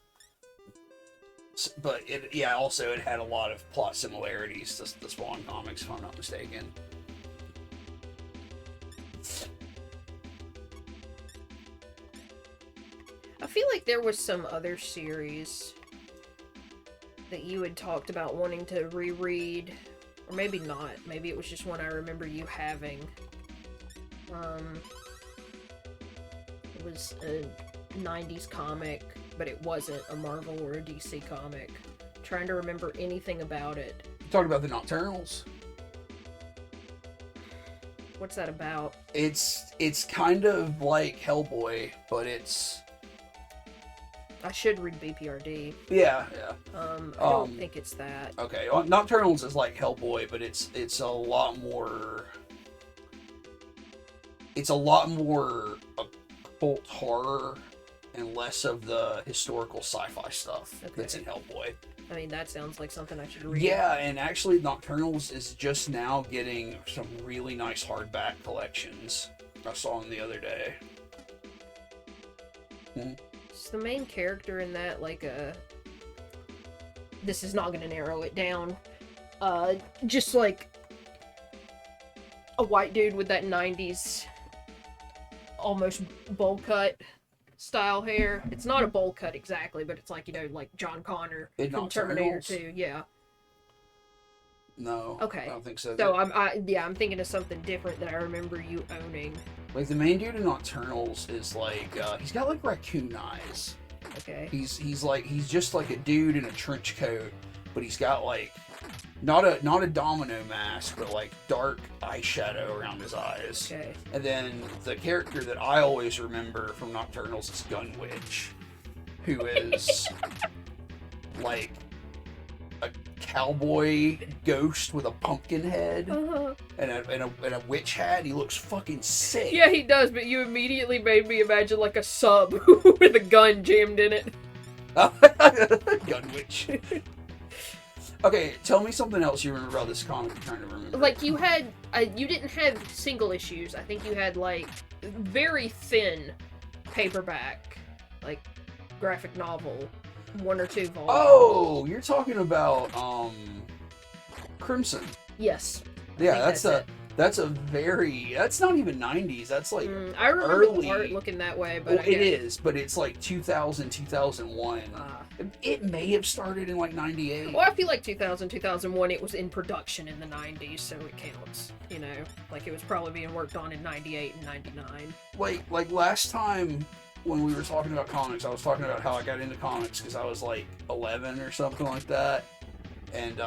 But, it had a lot of plot similarities to the Spawn comics, if I'm not mistaken. I feel like there was some other series that you had talked about wanting to reread, or maybe not. Maybe it was just one I remember you having. It was a 90s comic, but it wasn't a Marvel or a DC comic. I'm trying to remember anything about it. You talking about the Nocturnals? What's that about? It's kind of like Hellboy, but it's... I should read BPRD. Yeah. I don't think it's that. Okay, Nocturnals is like Hellboy, but it's a lot more... It's a lot more occult horror and less of the historical sci-fi stuff that's in Hellboy. I mean, that sounds like something I should read. Yeah, and actually Nocturnals is just now getting some really nice hardback collections. I saw them the other day. Is the main character in that like a... This is not going to narrow it down. Just like a white dude with that 90s almost bowl cut style hair. It's not a bowl cut exactly, but it's like, you know, like John Connor from Terminator 2. Yeah. No. Okay. I don't think so. So I'm thinking of something different that I remember you owning. Like the main dude in Nocturnals is like he's got like raccoon eyes. Okay. He's just like a dude in a trench coat, but he's got like not a domino mask, but like dark eyeshadow around his eyes. Okay. And then the character that I always remember from Nocturnals is Gunwitch, who is like a cowboy ghost with a pumpkin head and a witch hat. He looks fucking sick. Yeah, he does, but you immediately made me imagine like a sub with a gun jammed in it. Gunwitch. Okay, tell me something else you remember about this comic you're trying to remember. Like, you had... you didn't have single issues. I think you had, like, very thin paperback, like, graphic novel, 1 or 2 volumes. Oh, you're talking about, Crimson. Yes. Yeah, that's not even 90s. That's like I remember early. the art looking that way, but Well, it is, but it's like 2000, 2001. It may have started in like 98. Well, I feel like 2000, 2001, it was in production in the 90s, so it counts. You know, like it was probably being worked on in 98 and 99. Like last time when we were talking about comics, I was talking about how I got into comics because I was like 11 or something like that, and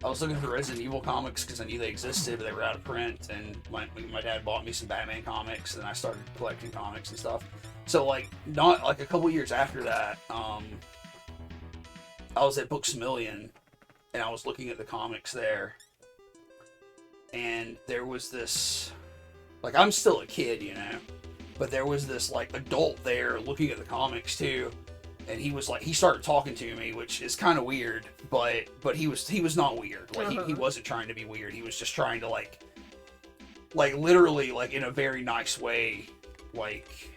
I was looking for Resident Evil comics because I knew they existed, but they were out of print. And my dad bought me some Batman comics, and I started collecting comics and stuff. So like, not like a couple years after that, I was at Books A Million, and I was looking at the comics there, and there was this, like, I'm still a kid, you know, but there was this like adult there looking at the comics too. And he was like, he started talking to me, which is kind of weird, but he was not weird. Like he wasn't trying to be weird. He was just trying to like literally like in a very nice way, like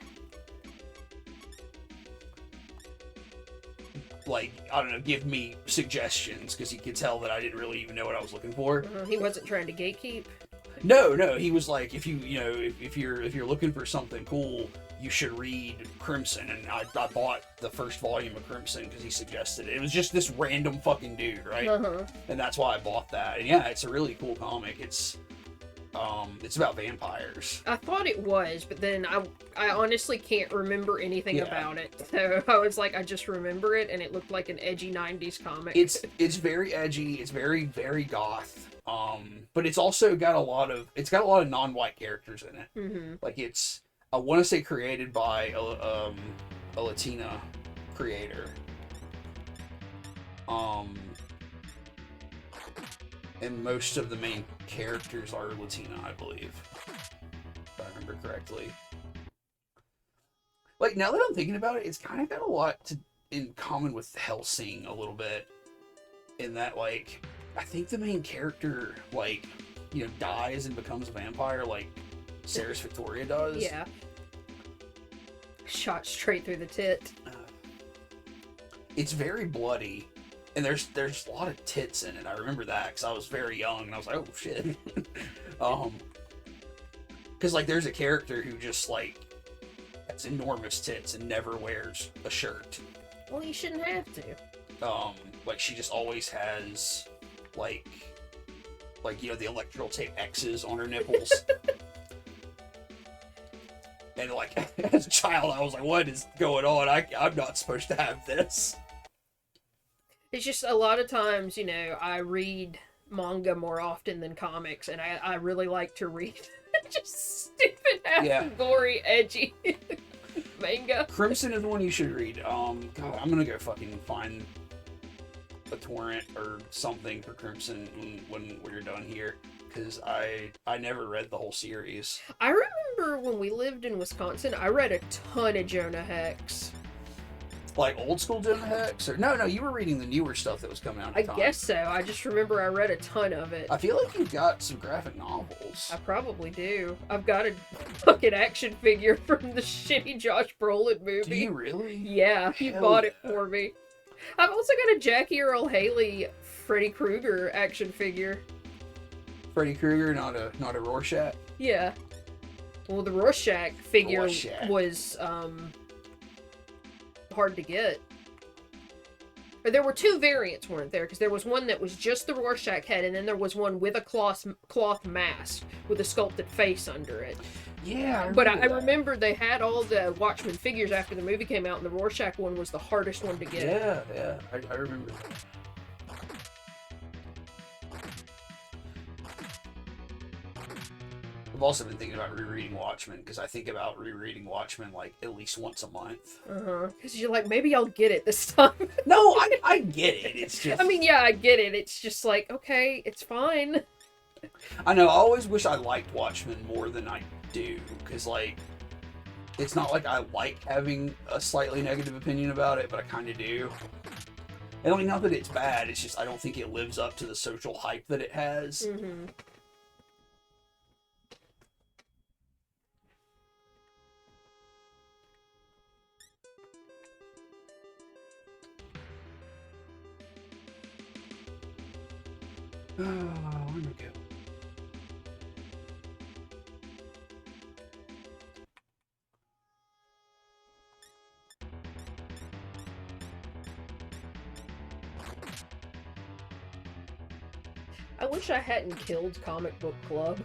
I don't know, give me suggestions because he could tell that I didn't really even know what I was looking for. He wasn't trying to gatekeep. No, he was like, if you're looking for something cool, you should read Crimson, and I bought the first volume of Crimson because he suggested it. It was just this random fucking dude, right? And that's why I bought that. And yeah, it's a really cool comic. It's about vampires. I thought it was, but then I honestly can't remember anything about it. So I was like, I just remember it, and it looked like an edgy 90s comic. It's very edgy. It's very, very goth. But it's also got a lot of non-white characters in it. Like I want to say created by a Latina creator. And most of the main characters are Latina, I believe, if I remember correctly. Like, now that I'm thinking about it, it's kind of got a lot in common with Hellsing a little bit, in that, like, I think the main character, like, you know, dies and becomes a vampire, like Sarah's Victoria does. Yeah. Shot straight through the tit. It's very bloody, and there's a lot of tits in it. I remember that because I was very young, and I was like, oh shit. Because like there's a character who just like has enormous tits and never wears a shirt. Well, you shouldn't have to. Like she just always has like you know, the electrical tape X's on her nipples. And like as a child, I was like, what is going on? I'm not supposed to have this. It's just a lot of times, you know, I read manga more often than comics, and I really like to read just stupid ass gory, edgy manga. Crimson is the one you should read. God, I'm gonna go fucking find a torrent or something for Crimson when we're done here, because I never read the whole series. I remember when we lived in Wisconsin, I read a ton of Jonah Hex. Like old school Jonah Hex? Or no, you were reading the newer stuff that was coming out at the time. I guess so. I just remember I read a ton of it. I feel like you've got some graphic novels. I probably do. I've got a fucking action figure from the shitty Josh Brolin movie. Do you really? Yeah, he bought it for me. I've also got a Jackie Earle Haley Freddy Krueger action figure. Freddy Krueger, not a Rorschach? Yeah. Well, the Rorschach figure was hard to get. Or there were two variants, weren't there? Because there was one that was just the Rorschach head, and then there was one with a cloth mask with a sculpted face under it. Yeah, I remember they had all the Watchmen figures after the movie came out, and the Rorschach one was the hardest one to get. Yeah, I remember that. I've also been thinking about rereading Watchmen, because I think about rereading Watchmen like at least once a month. Because you're like, maybe I'll get it this time. No, I get it. It's just... I mean, yeah, I get it. It's just like, okay, it's fine. I know, I always wish I liked Watchmen more than I do, because, like, it's not like I like having a slightly negative opinion about it, but I kind of do. And I mean, not that it's bad, it's just I don't think it lives up to the social hype that it has. Oh, where'd we go? I wish I hadn't killed Comic Book Club.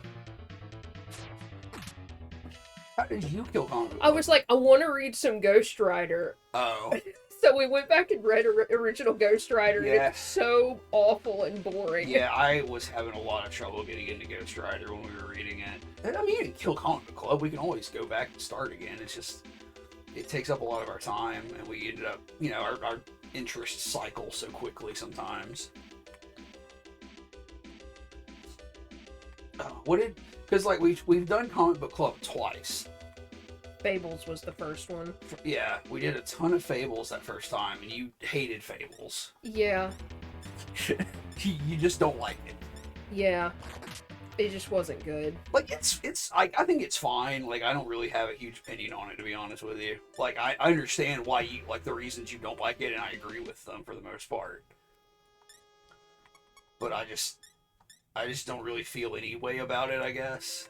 How did you kill Comic Book I was like, I want to read some Ghost Rider. Oh. So we went back and read original Ghost Rider, and Yeah. it's so awful and boring. Yeah, I was having a lot of trouble getting into Ghost Rider when we were reading it. I mean, you can kill Comic Book Club. We can always go back and start again. It's just, it takes up a lot of our time, and we ended up, you know, our interest cycle so quickly sometimes. Because like we've done Comic Book Club twice. Fables was the first one. Yeah, we did a ton of Fables that first time, and you hated Fables. Yeah. You just don't like it. Yeah. It just wasn't good. Like, I think it's fine. Like, I don't really have a huge opinion on it, to be honest with you. Like, I understand why you, like, the reasons you don't like it, and I agree with them for the most part. But I just don't really feel any way about it, I guess.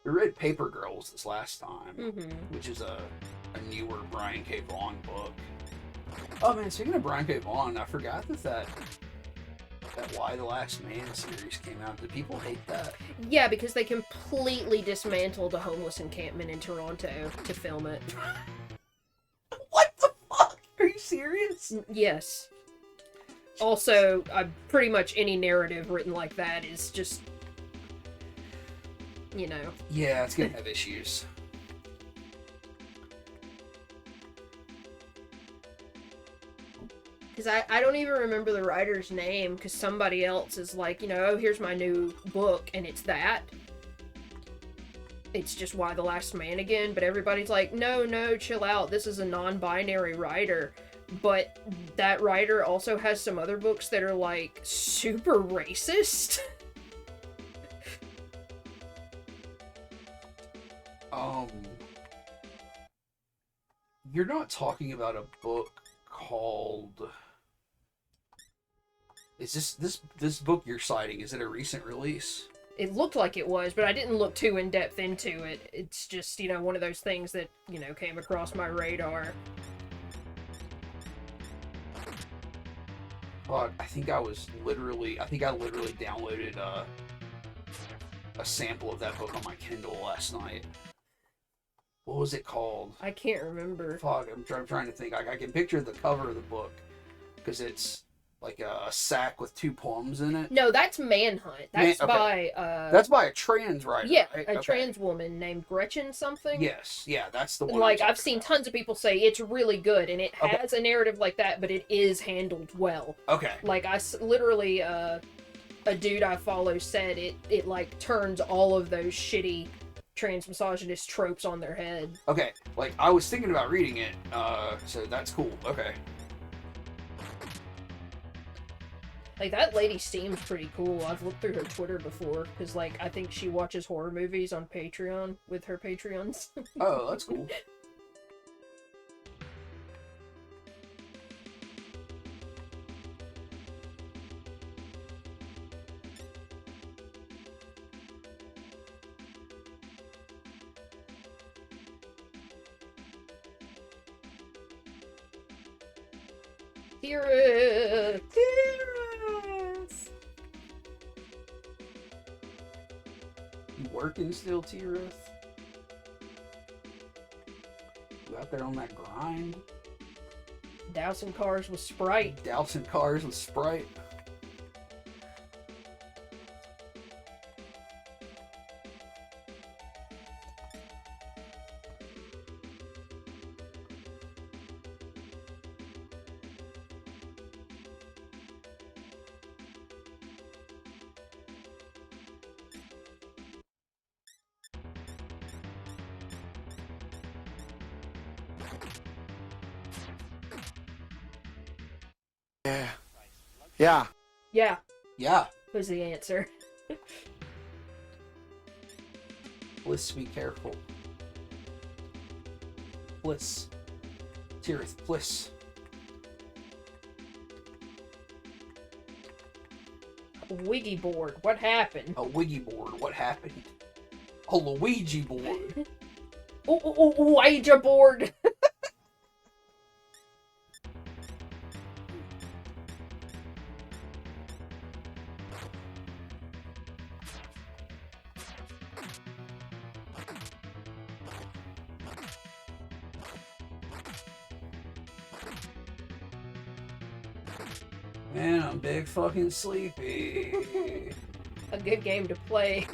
We read Paper Girls this last time, which is a newer Brian K. Vaughan book. Oh man, speaking of Brian K. Vaughan, I forgot that Why the Last Man series came out. Did people hate that? Yeah, because they completely dismantled a homeless encampment in Toronto to film it. What the fuck? Are you serious? Yes. Also, pretty much any narrative written like that is just, you know. Yeah, it's gonna have issues. Because I don't even remember the writer's name, because somebody else is like, you know, oh, here's my new book, and it's that. It's just Why the Last Man again, but everybody's like, no, chill out, this is a non-binary writer. But that writer also has some other books that are, like, super racist. You're not talking about a book called... Is this book you're citing, is it a recent release? It looked like it was, but I didn't look too in-depth into it. It's just, you know, one of those things that, you know, came across my radar. But I think I literally downloaded a sample of that book on my Kindle last night. What was it called? I can't remember. Fuck, I'm trying to think. I can picture the cover of the book, because it's like a sack with two poems in it. No, that's Manhunt. That's by that's by a trans writer. Yeah, right? a trans woman named Gretchen something. Yes, yeah, that's the one. Like, I've seen tons of people say it's really good, and it has a narrative like that, but it is handled well. Okay. Like, literally, a dude I follow said it like turns all of those shitty trans misogynist tropes on their head. Okay, like, I was thinking about reading it, so that's cool. Okay. Like, that lady seems pretty cool. I've looked through her Twitter before, because, like, I think she watches horror movies on Patreon with her Patreons. Oh, that's cool. Tirith! You working still, Tirith? You out there on that grind? Dousing cars with Sprite. Dousing cars with Sprite? Yeah. Yeah, Yeah. was the answer. Bliss, be careful. Bliss. Tirith, Bliss. Wiggy board, what happened? A Wiggy board, what happened? A Luigi board. Ouija board! Man, I'm big fucking sleepy. A good game to play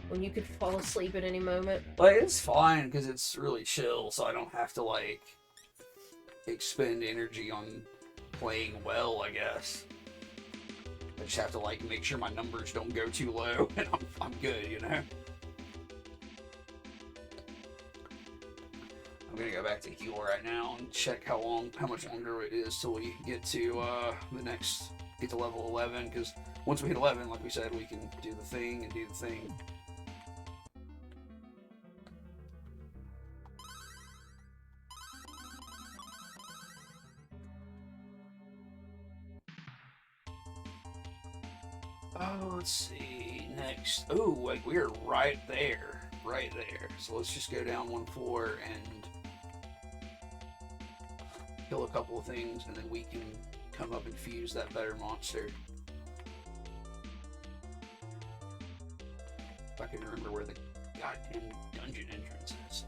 when you could fall asleep at any moment. Like, it's fine because it's really chill, so I don't have to, like, expend energy on playing well, I guess. I just have to, like, make sure my numbers don't go too low, and I'm good, you know? I'm gonna go back to heal right now and check how much longer it is till we get to, get to level 11, because once we hit 11, like we said, we can do the thing and do the thing. Oh, let's see. Next. Oh, like we're right there. Right there. So let's just go down one floor and kill a couple of things, and then we can come up and fuse that better monster. If I can remember where the goddamn dungeon entrance is.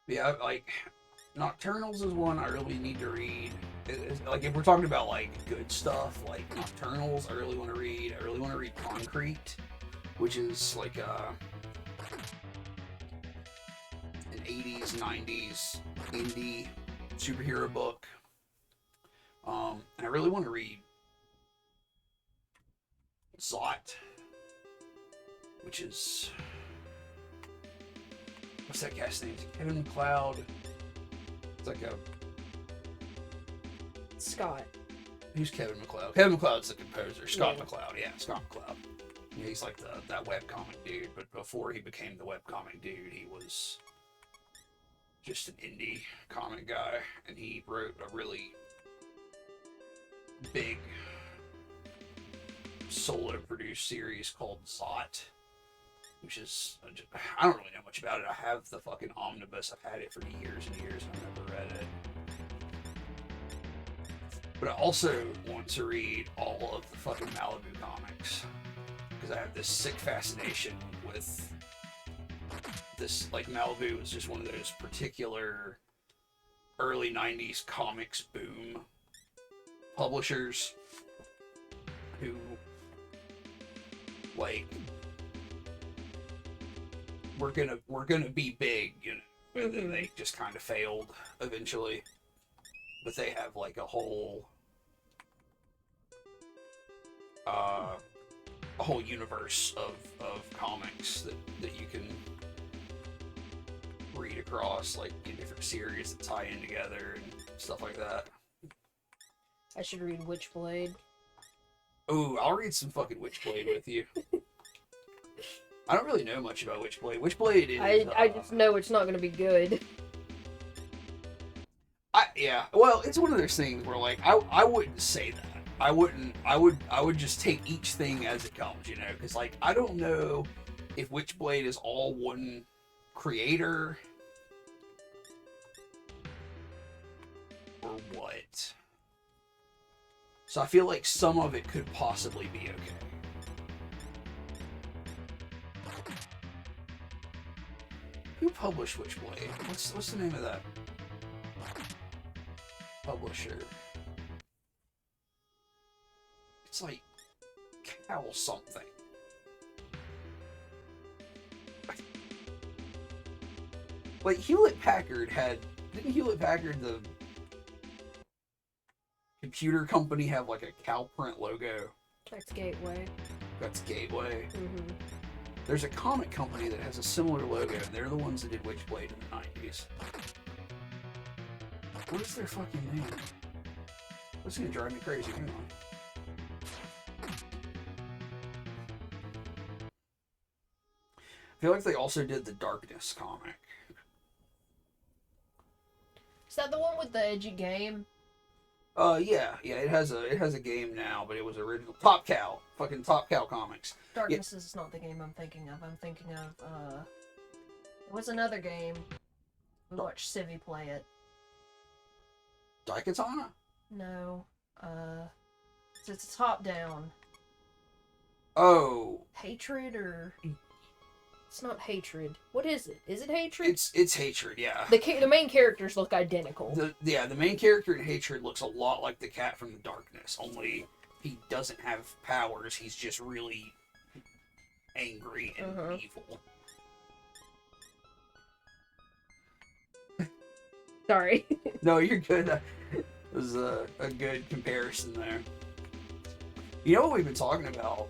Yeah, like, Nocturnals is one I really need to read. Like, if we're talking about, like, good stuff, like Nocturnals, I really want to read. I really want to read Concrete, which is, like, an 80s, 90s indie superhero book. And I really want to read Zot, which is... What's that guy's name? Kevin MacLeod. It's like a... Scott. Who's Kevin MacLeod? Kevin MacLeod's the composer. Scott Yeah. MacLeod. Yeah, Scott MacLeod. Yeah, he's like that webcomic dude, but before he became the webcomic dude, he was just an indie comic guy, and he wrote a really big solo-produced series called Zot, which is, I don't really know much about it. I have the fucking omnibus. I've had it for years and years, and I've never read it. But I also want to read all of the fucking Malibu comics, because I have this sick fascination with this, like, Malibu is just one of those particular early 90s comics boom publishers who, like, we're gonna be big, you know, and then they just kind of failed eventually. But they have, like, a whole universe of comics that you can read across, like, in different series that tie in together and stuff like that. I should read Witchblade. Ooh, I'll read some fucking Witchblade with you. I don't really know much about Witchblade. Witchblade is... I just know it's not going to be good. Yeah, well, it's one of those things where, like, I wouldn't say that. I would just take each thing as it comes, you know, because, like, I don't know if Witchblade is all one creator or what. So I feel like some of it could possibly be okay. Who published Witchblade? What's the name of that publisher? It's like Cal something. Like, Hewlett-Packard didn't Hewlett-Packard, the computer company, have like a Calprint logo? That's Gateway. That's Gateway. Mm-hmm. There's a comic company that has a similar logo, and they're the ones that did Witchblade in the 90s. What is their fucking name? That's gonna drive me crazy. Hang on. I feel like they also did the Darkness comic. Is that the one with the edgy game? Yeah, it has a game now, but it was original. Top Cow, fucking Top Cow Comics. Darkness is not the game I'm thinking of. I'm thinking of, it was another game. We watched Civvy play it. Daikatana? No. It's top down. Oh, Hatred or... It's not hatred. What is it? Is it hatred? it's Hatred, yeah. The main characters look identical. The main character in Hatred looks a lot like the cat from the Darkness, only he doesn't have powers. He's just really angry and evil. Sorry. No, you're good. That was a good comparison there. You know what we've been talking about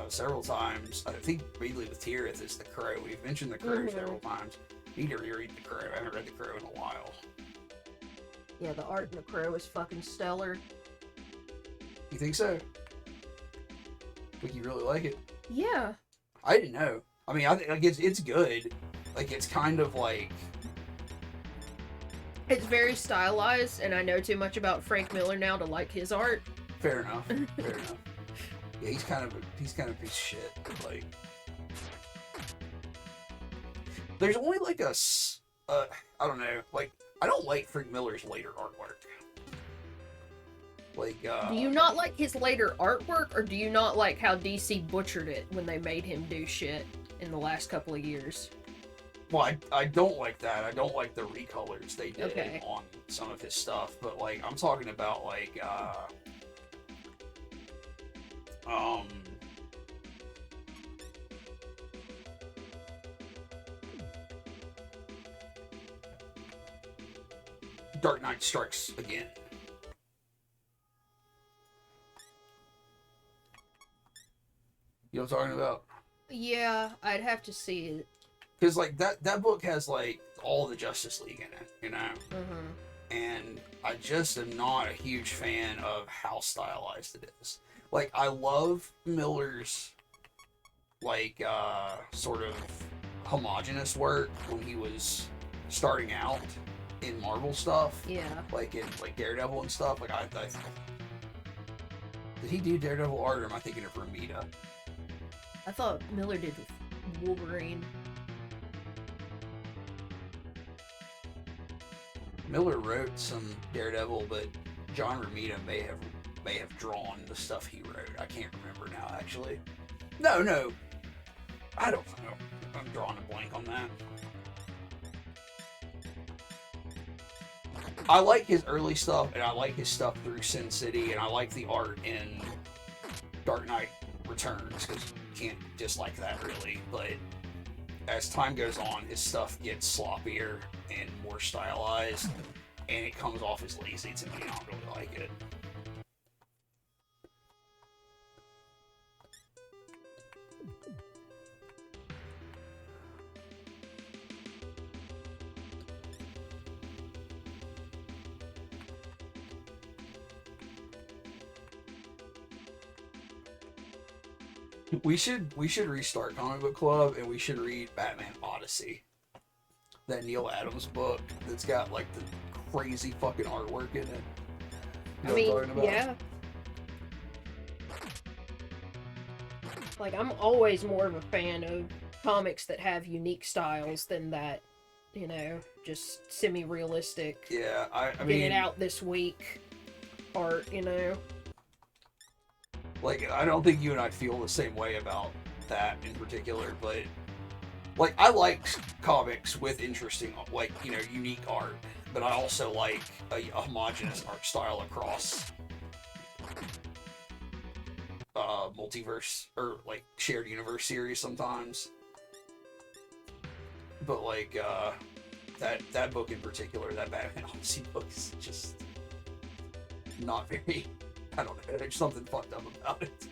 several times? I think mainly with Tirith is The Crow. We've mentioned The Crow several times. Need to reread The Crow. I haven't read The Crow in a while. Yeah, the art in The Crow is fucking stellar. You think so? Like you really like it? Yeah. I didn't know. I mean, I think like it's good. Like it's kind of like It's very stylized, and I know too much about Frank Miller now to like his art. fair enough. Fair enough. Yeah, he's kind of a piece of shit. But like, there's only like I don't know. Like, I don't like Frank Miller's later artwork. Like, do you not like his later artwork, or do you not like how DC butchered it when they made him do shit in the last couple of years? well, I don't like that. I don't like the recolors they did Okay. on some of his stuff. But like, I'm talking about like, Dark Knight Strikes Again. You know what I'm talking about? Yeah, I'd have to see it. Because like that book has like all the Justice League in it, you know. And I just am not a huge fan of how stylized it is. Like, I love Miller's like sort of homogenous work when he was starting out in Marvel stuff. Yeah. Like in like Daredevil and stuff. Like I did he do Daredevil art, or am I thinking of Ramita? I thought Miller did with Wolverine. Miller wrote some Daredevil, but John Romita may have drawn the stuff he wrote. I can't remember now, actually. No, I don't know. I'm drawing a blank on that. I like his early stuff, and I like his stuff through Sin City, and I like the art in Dark Knight Returns, because you can't dislike that, really. But as time goes on, his stuff gets sloppier and more stylized, and it comes off as lazy to me. I don't really like it. We should restart Comic Book Club, and we should read Batman Odyssey. That Neil Adams book that's got like the crazy fucking artwork in it. You know what I'm talking about? Yeah. Like, I'm always more of a fan of comics that have unique styles than that, you know, just semi-realistic. Yeah, I Get mean, it out this week art, you know. like, I don't think you and I feel the same way about that in particular, but like, I like comics with interesting, like, you know, unique art, but I also like a homogenous art style across multiverse or like shared universe series sometimes. But like that book in particular, that Batman Odyssey book, is just not very, I don't know, there's something fucked up about it.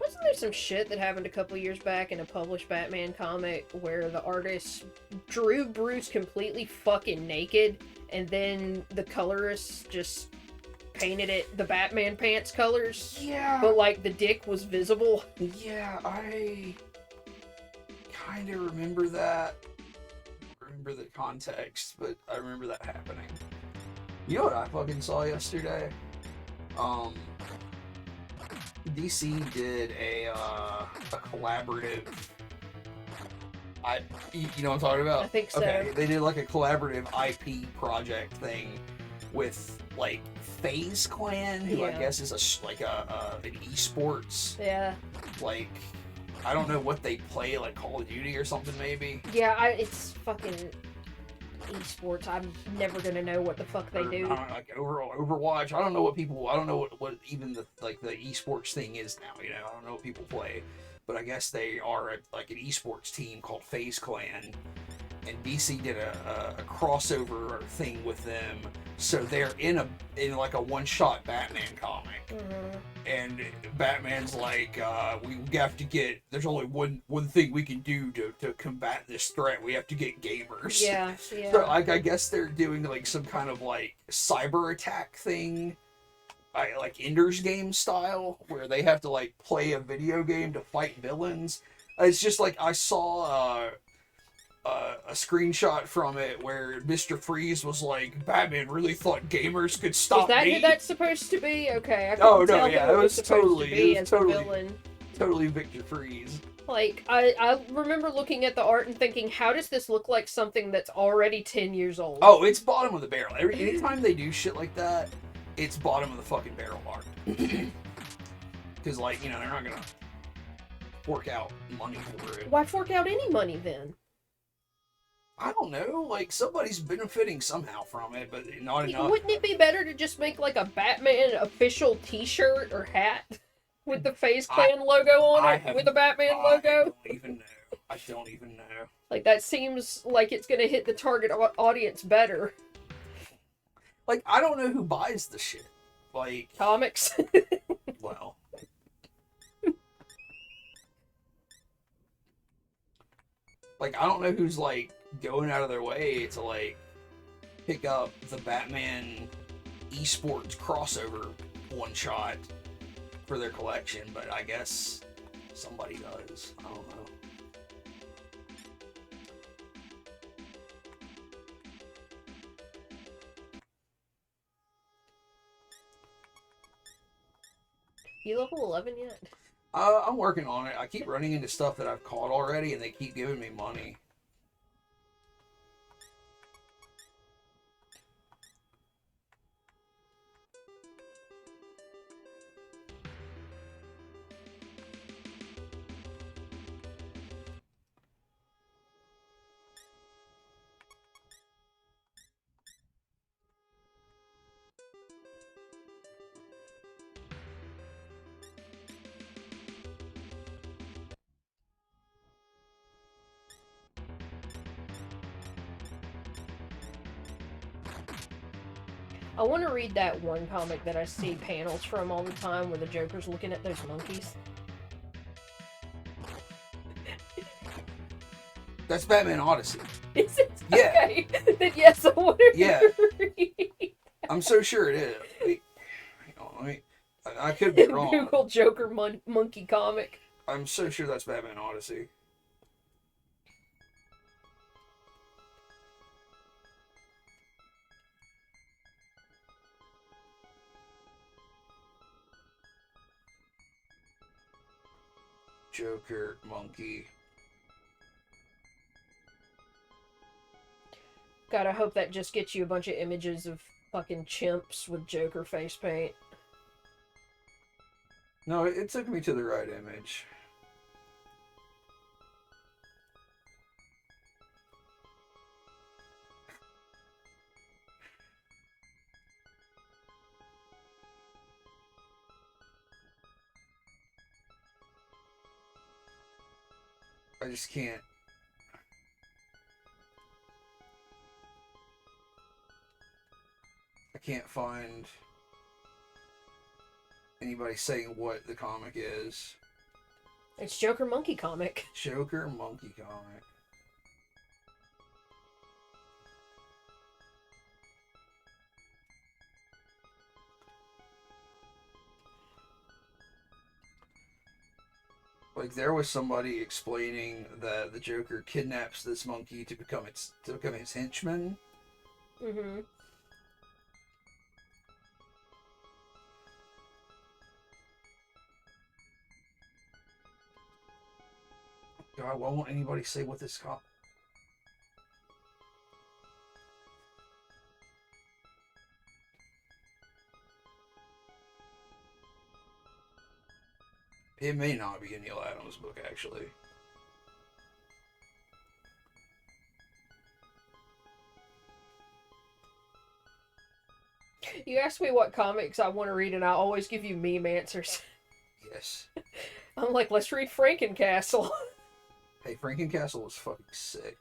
Wasn't there some shit that happened a couple years back in a published Batman comic where the artist drew Bruce completely fucking naked, and then the colorist just painted it the Batman pants colors? Yeah. But, like, the dick was visible? Yeah, I kind of remember that. I remember the context, but I remember that happening. You know what I fucking saw yesterday? DC did a collaborative. You know what I'm talking about? I think so. Okay, they did like a collaborative IP project thing with like FaZe Clan, who I Yeah. guess is an esports, Yeah. like, I don't know what they play, like Call of Duty or something maybe. Yeah, it's fucking esports. I'm never gonna know what the fuck they Or, do. I don't know, like Overwatch. I don't know what even the esports thing is now. You know, I don't know what people play, but I guess they are like an esports team called FaZe Clan, and DC did a crossover thing with them. So they're in like a one-shot Batman comic, and Batman's like, we have to get. There's only one thing we can do to combat this threat. We have to get gamers. Yeah, yeah. So like, I guess they're doing like some kind of like cyber attack thing, like Ender's Game style, where they have to like play a video game to fight villains. It's just like I saw a screenshot from it where Mr. Freeze was like, Batman really thought gamers could stop Is that me. who that's supposed to be? Okay, I couldn't Oh, no, tell yeah, who it it was was supposed totally- to be it was as totally- the villain. Totally Victor Freeze. Like, I remember looking at the art and thinking, how does this look like something that's already 10 years old? Oh, it's bottom of the barrel. Anytime they do shit like that, it's bottom of the fucking barrel art. Because, like, you know, they're not gonna fork out money for it. Why fork out any money then? I don't know. Like, somebody's benefiting somehow from it, but not enough. Wouldn't it be better to just make like a Batman official t-shirt or hat with the FaZe Clan logo on it with a Batman logo? I don't even know. Like, that seems like it's gonna hit the target audience better. Like, I don't know who buys the shit. Like, Comics. well. Like, I don't know who's, like, going out of their way to, like, pick up the Batman esports crossover one shot for their collection, but I guess somebody does. I don't know. You level 11 yet? I'm working on it. I keep running into stuff that I've caught already, and they keep giving me money. I want to read that one comic that I see panels from all the time where the Joker's looking at those monkeys. That's Batman Odyssey. Is it? Yeah. Okay. Then yes, I want to Yeah. read. I'm so sure it is. Wait, hang on, I could be wrong. Google Joker monkey comic. I'm so sure that's Batman Odyssey. Joker monkey. God, I hope that just gets you a bunch of images of fucking chimps with Joker face paint. No, it took me to the right image. I just can't. I can't find anybody saying what the comic is. It's Joker monkey comic. Joker monkey comic. Like, there was somebody explaining that the Joker kidnaps this monkey to become his henchman. Mm-hmm. God, why won't anybody say what this cop? It may not be a Neil Adams book, actually. You ask me what comics I want to read, and I always give you meme answers. Yes. I'm like, let's read Frankencastle. Hey, Frankencastle was fucking sick.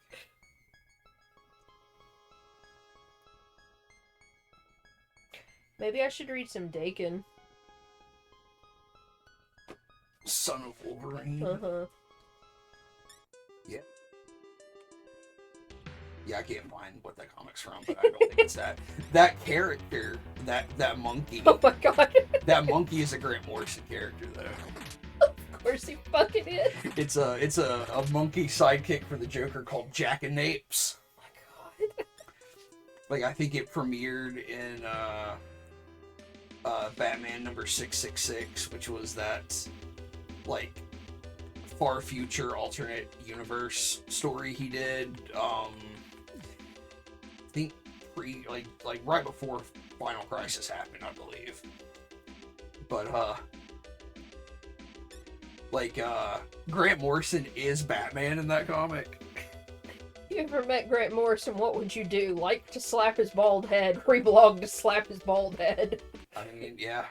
Maybe I should read some Dakin. Son of Wolverine. Uh-huh. Yeah. Yeah, I can't find what that comic's from, but I don't think it's that. That character, that monkey. Oh my god. That monkey is a Grant Morrison character, though. Of course he fucking is. It's a monkey sidekick for the Joker called Jackanapes. Oh my god. Like, I think it premiered in Batman number 666, which was that, like, far future alternate universe story he did. I think like right before Final Crisis happened, I believe. But Grant Morrison is Batman in that comic. You ever met Grant Morrison, what would you do? Like to slap his bald head, reblog to slap his bald head. I mean, yeah.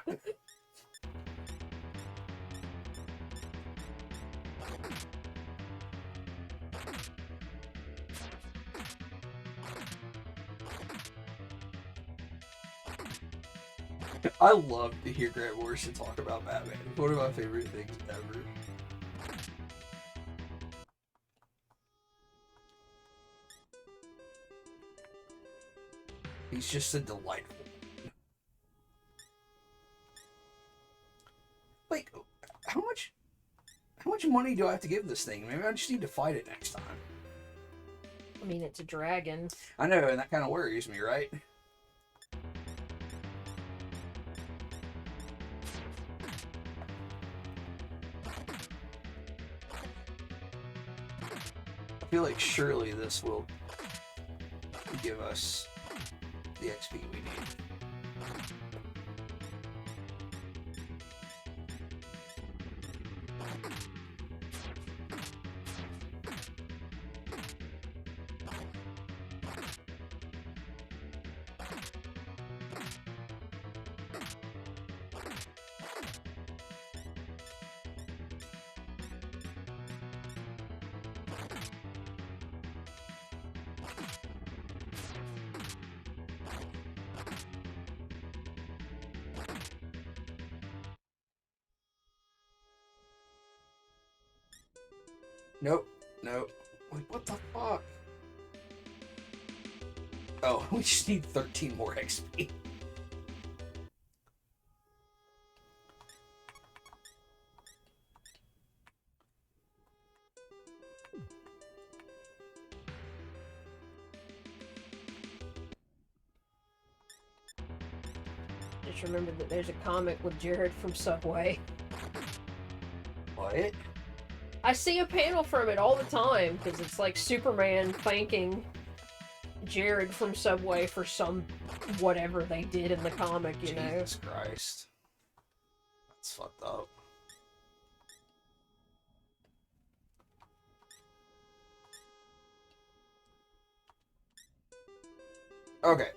I love to hear Grant Morrison talk about Batman. It's one of my favorite things ever. He's just a delightful. Like, how much money do I have to give this thing? Maybe I just need to fight it next time. I mean, it's a dragon. I know, and that kind of worries me, right? I feel like surely this will give us the XP we need. Nope. Nope. Like, what the fuck? Oh, we just need 13 more XP. Just remember that there's a comic with Jared from Subway. What? I see a panel from it all the time, because it's like Superman thanking Jared from Subway for some whatever they did in the comic, you know? Jesus Christ. That's fucked up. Okay.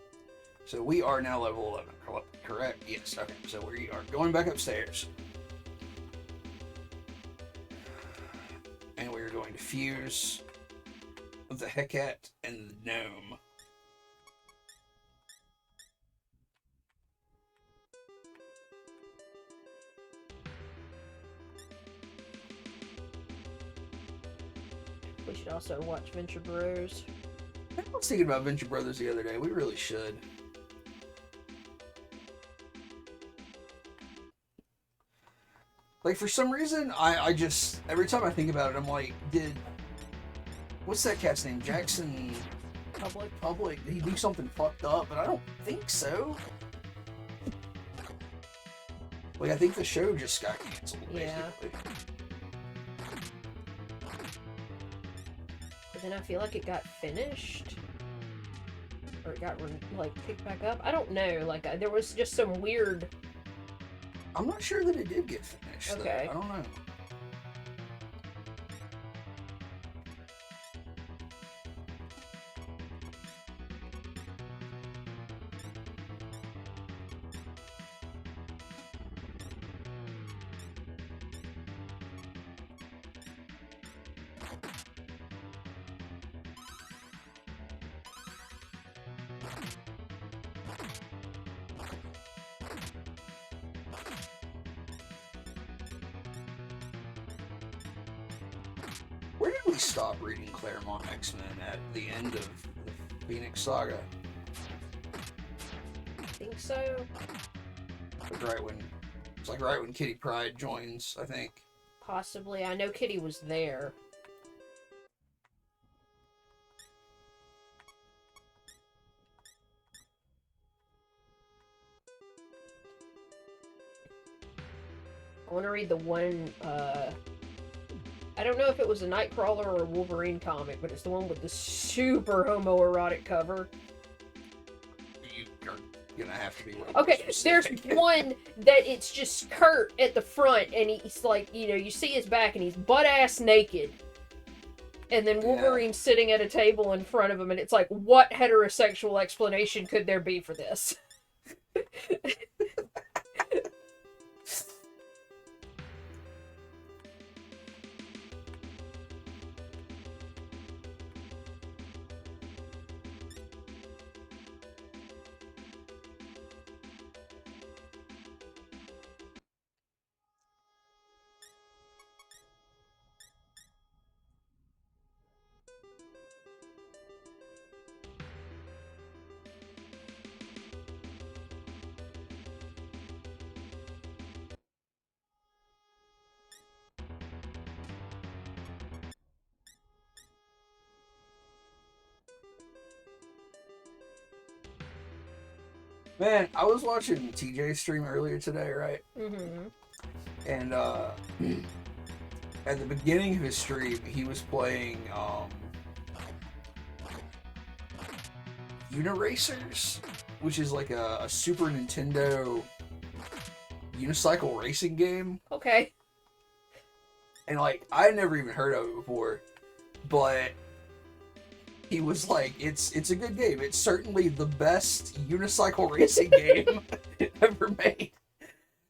So we are now level 11, correct? Yes, okay. So we are going back upstairs. And we're going to fuse the Hecate and the gnome. We should also watch Venture Bros. I was thinking about Venture Brothers the other day. We really should. Like, for some reason, I just, every time I think about it, I'm like, what's that cat's name? Jackson Public? Did he do something fucked up? But I don't think so. Like, I think the show just got canceled, basically. Yeah. But then I feel like it got finished. Or it got, like, picked back up. I don't know. Like, there was just some weird I'm not sure that it did get finished. Okay. Though. I don't know. Where did we stop reading Claremont X-Men at the end of the Phoenix Saga? I think so. Like right when Kitty Pryde joins, I think. Possibly. I know Kitty was there. I want to read the one, I don't know if it was a Nightcrawler or a Wolverine comic, but it's the one with the super homoerotic cover. You are gonna have to be. Okay, there's one that it's just Kurt at the front, and he's like, you see his back, and he's butt-ass naked. And then Wolverine's sitting at a table in front of him, and it's like, what heterosexual explanation could there be for this? Man, I was watching TJ's stream earlier today, right? Mm-hmm. And at the beginning of his stream, he was playing Uniracers, which is like a Super Nintendo unicycle racing game. Okay. And like, I had never even heard of it before, but he was like, it's a good game. It's certainly the best unicycle racing game ever made.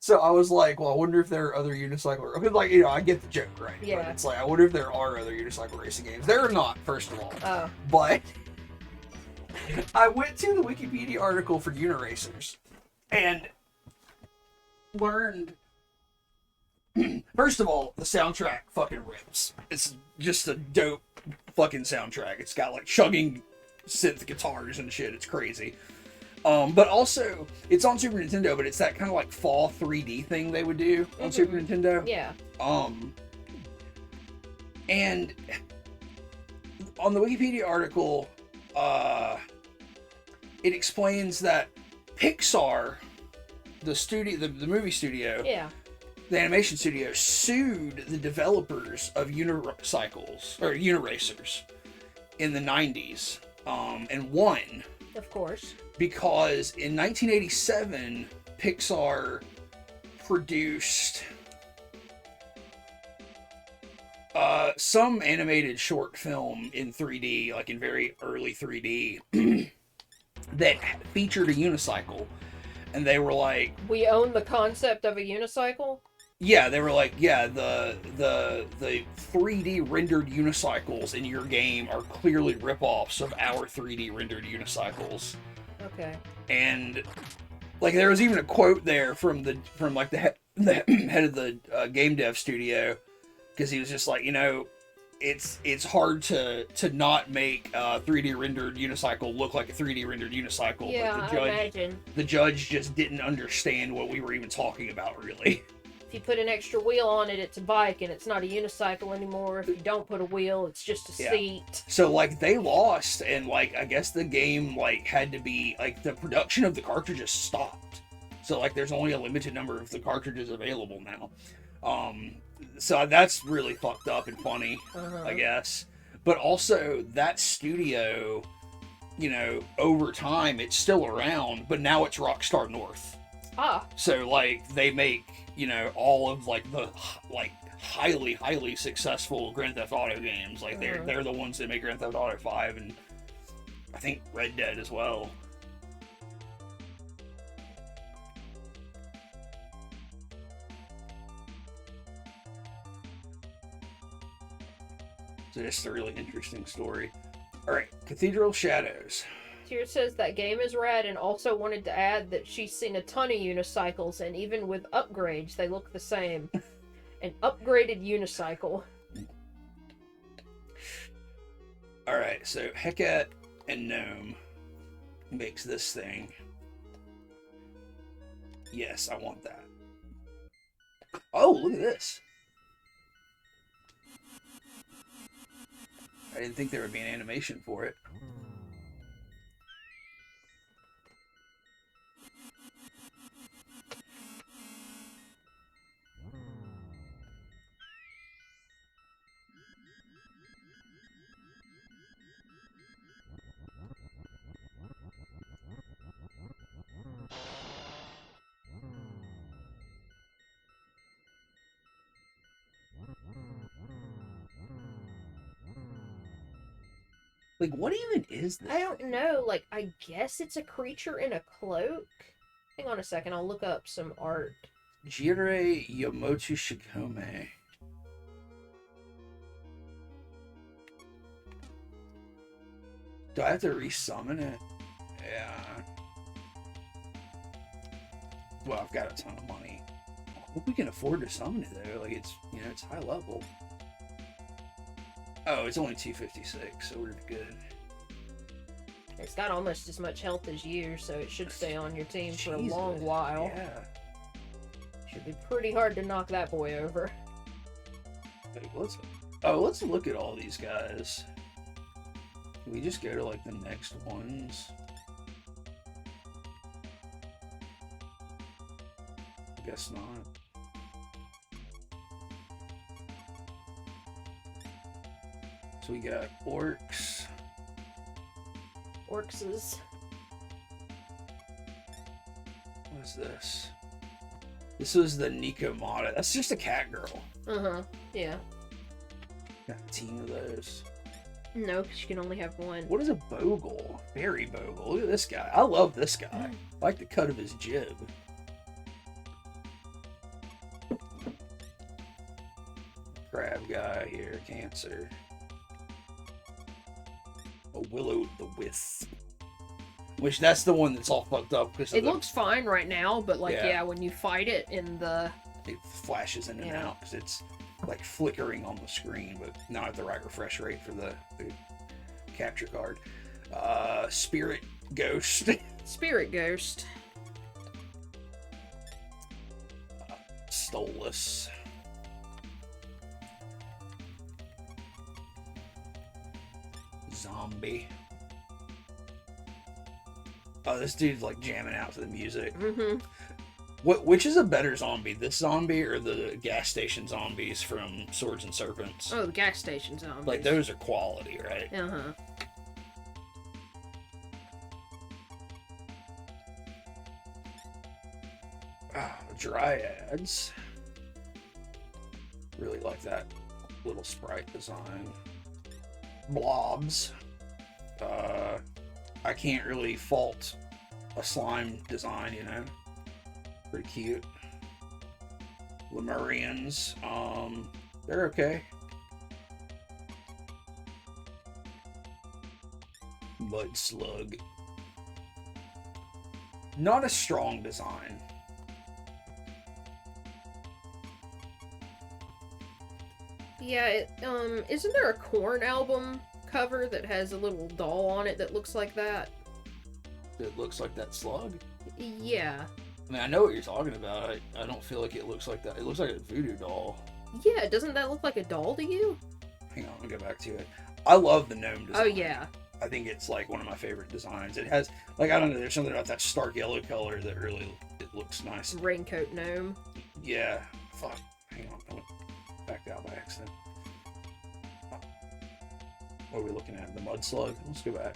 So I was like, well, I wonder if there are other unicycle... I mean, like, I get the joke, right? Yeah. But it's like, I wonder if there are other unicycle racing games. There are not, first of all. Oh. But I went to the Wikipedia article for Uniracers and learned... First of all, the soundtrack fucking rips. It's just a dope fucking soundtrack. It's got like chugging synth guitars and shit. It's crazy. But also, it's on Super Nintendo, but it's that kind of like fall 3D thing they would do on Super Nintendo. Yeah. And on the Wikipedia article, it explains that Pixar, the studio, the movie studio, the animation studio, sued the developers of unicycles or Uniracers in the 90s, and won. Of course. Because in 1987, Pixar produced some animated short film in 3D, like in very early 3D, that featured a unicycle. And they were like, we own the concept of a unicycle? Yeah, they were like, yeah, the 3D rendered unicycles in your game are clearly ripoffs of our 3D rendered unicycles. Okay. And like there was even a quote there from the head of the game dev studio, because he was just like, it's hard to not make a 3D rendered unicycle look like a 3D rendered unicycle. Yeah, but I imagine. The judge just didn't understand what we were even talking about, really. If you put an extra wheel on it, it's a bike, and it's not a unicycle anymore. If you don't put a wheel, it's just a seat. So, like, they lost, and, like, I guess the game, like, had to be, like, the production of the cartridges stopped. So, like, there's only a limited number of the cartridges available now. So that's really fucked up and funny, I guess. But also, that studio, over time, it's still around, but now it's Rockstar North. Ah. So like they make, you know, all of like the like highly successful Grand Theft Auto games. Like they're the ones that make Grand Theft Auto 5 and I think Red Dead as well. So it's a really interesting story. Alright, Cathedral Shadows. Here says that game is rad and also wanted to add that she's seen a ton of unicycles and even with upgrades they look the same. An upgraded unicycle. Alright, so Hecate and Gnome makes this thing. Yes, I want that. Oh, look at this. I didn't think there would be an animation for it. Like, what even is this? I don't know, like, I guess it's a creature in a cloak? Hang on a second, I'll look up some art. Jirei Yomotu Shikome. Do I have to resummon it? Yeah. Well, I've got a ton of money. I hope we can afford to summon it though. Like it's, you know, it's high level. Oh, it's only 256, so we're good. It's got almost as much health as you, so it should stay on your team for a long Jesus. while. Yeah. Should be pretty hard to knock that boy over. Wait, let's look at all these guys. Can we just go to like the next ones? I guess not. So we got orcs. Orcses. What is this? This was the Nikomata. That's just a cat girl. Uh-huh, yeah. Got a team of those. No, because you can only have one. What is a bogle? Berry bogle. Look at this guy. I love this guy. I like the cut of his jib. Crab guy here. Cancer. A willow the wisp. Which that's the one that's all fucked up because It looks fine right now, but like, yeah, when you fight it in the... It flashes in and out because it's like flickering on the screen, but not at the right refresh rate for the capture card. Spirit Ghost. Spirit Ghost. Stolus. Zombie. Oh, this dude's like jamming out to the music. Mm-hmm. Which is a better zombie, this zombie or the gas station zombies from Swords and Serpents? Oh, the gas station zombies. Like those are quality, right? Uh-huh. Dryads. Really like that little sprite design. Blobs. I can't really fault a slime design, you know. Pretty cute. Lemurians. They're okay. Mud slug. Not a strong design. Yeah, isn't there a Korn album cover that has a little doll on it that looks like that? It looks like that slug? Yeah. I mean, I know what you're talking about. I don't feel like it looks like that. It looks like a voodoo doll. Yeah, doesn't that look like a doll to you? Hang on, let me go back to it. I love the gnome design. Oh, yeah. I think it's like one of my favorite designs. It has, like, I don't know, there's something about that stark yellow color that really, it looks nice. Raincoat gnome. Yeah. Fuck. Hang on. I went back out by accident. What are we looking at? The mud slug? Let's go back.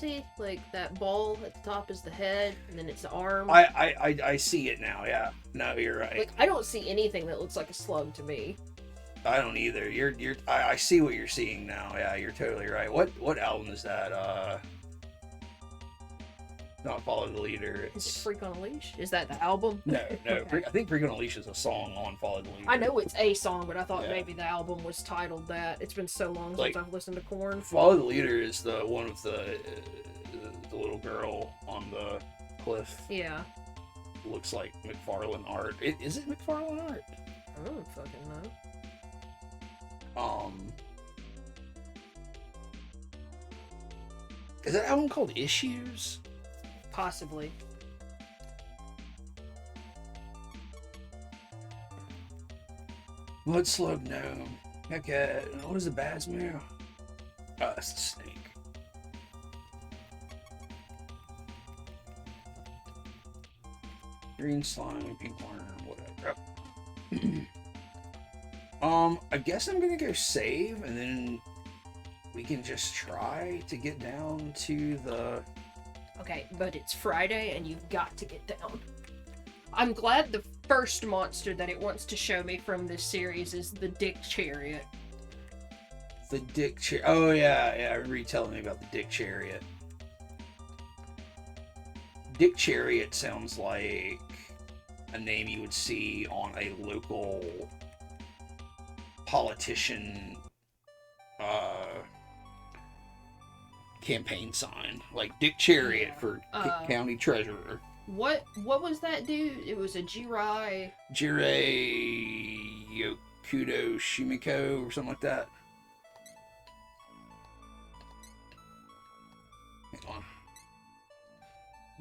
See, like that ball at the top is the head, and then it's the arm. I see it now. Yeah. No, you're right. Like I don't see anything that looks like a slug to me. I don't either. I see what you're seeing now. Yeah, you're totally right. What album is that? Not Follow the Leader. Is it Freak on a Leash? Is that the album? No. Okay. I think Freak on a Leash is a song on Follow the Leader. I know it's a song, but I thought Yeah. maybe the album was titled that. It's been so long Like, since I've listened to Korn. Follow the Leader is the one with the little girl on the cliff. Yeah. Looks like McFarlane art. Is it McFarlane art? I don't fucking know. Is that album called Issues? Possibly. Mud Slug Gnome. Okay, what is the Basmere? Oh, that's the snake. Green slime, pink worm, whatever. I guess I'm gonna go save, and then we can just try to get down to the... Okay, but it's Friday and you've got to get down. I'm glad the first monster that it wants to show me from this series is the Dick Chariot. The Dick Chariot. Oh, yeah, I remember you telling me about the Dick Chariot. Dick Chariot sounds like a name you would see on a local politician campaign sign, like Dick Chariot for county treasurer. What was that dude? It was a Jirai. Jirei Yokudo Shimiko or something like that. Hang on.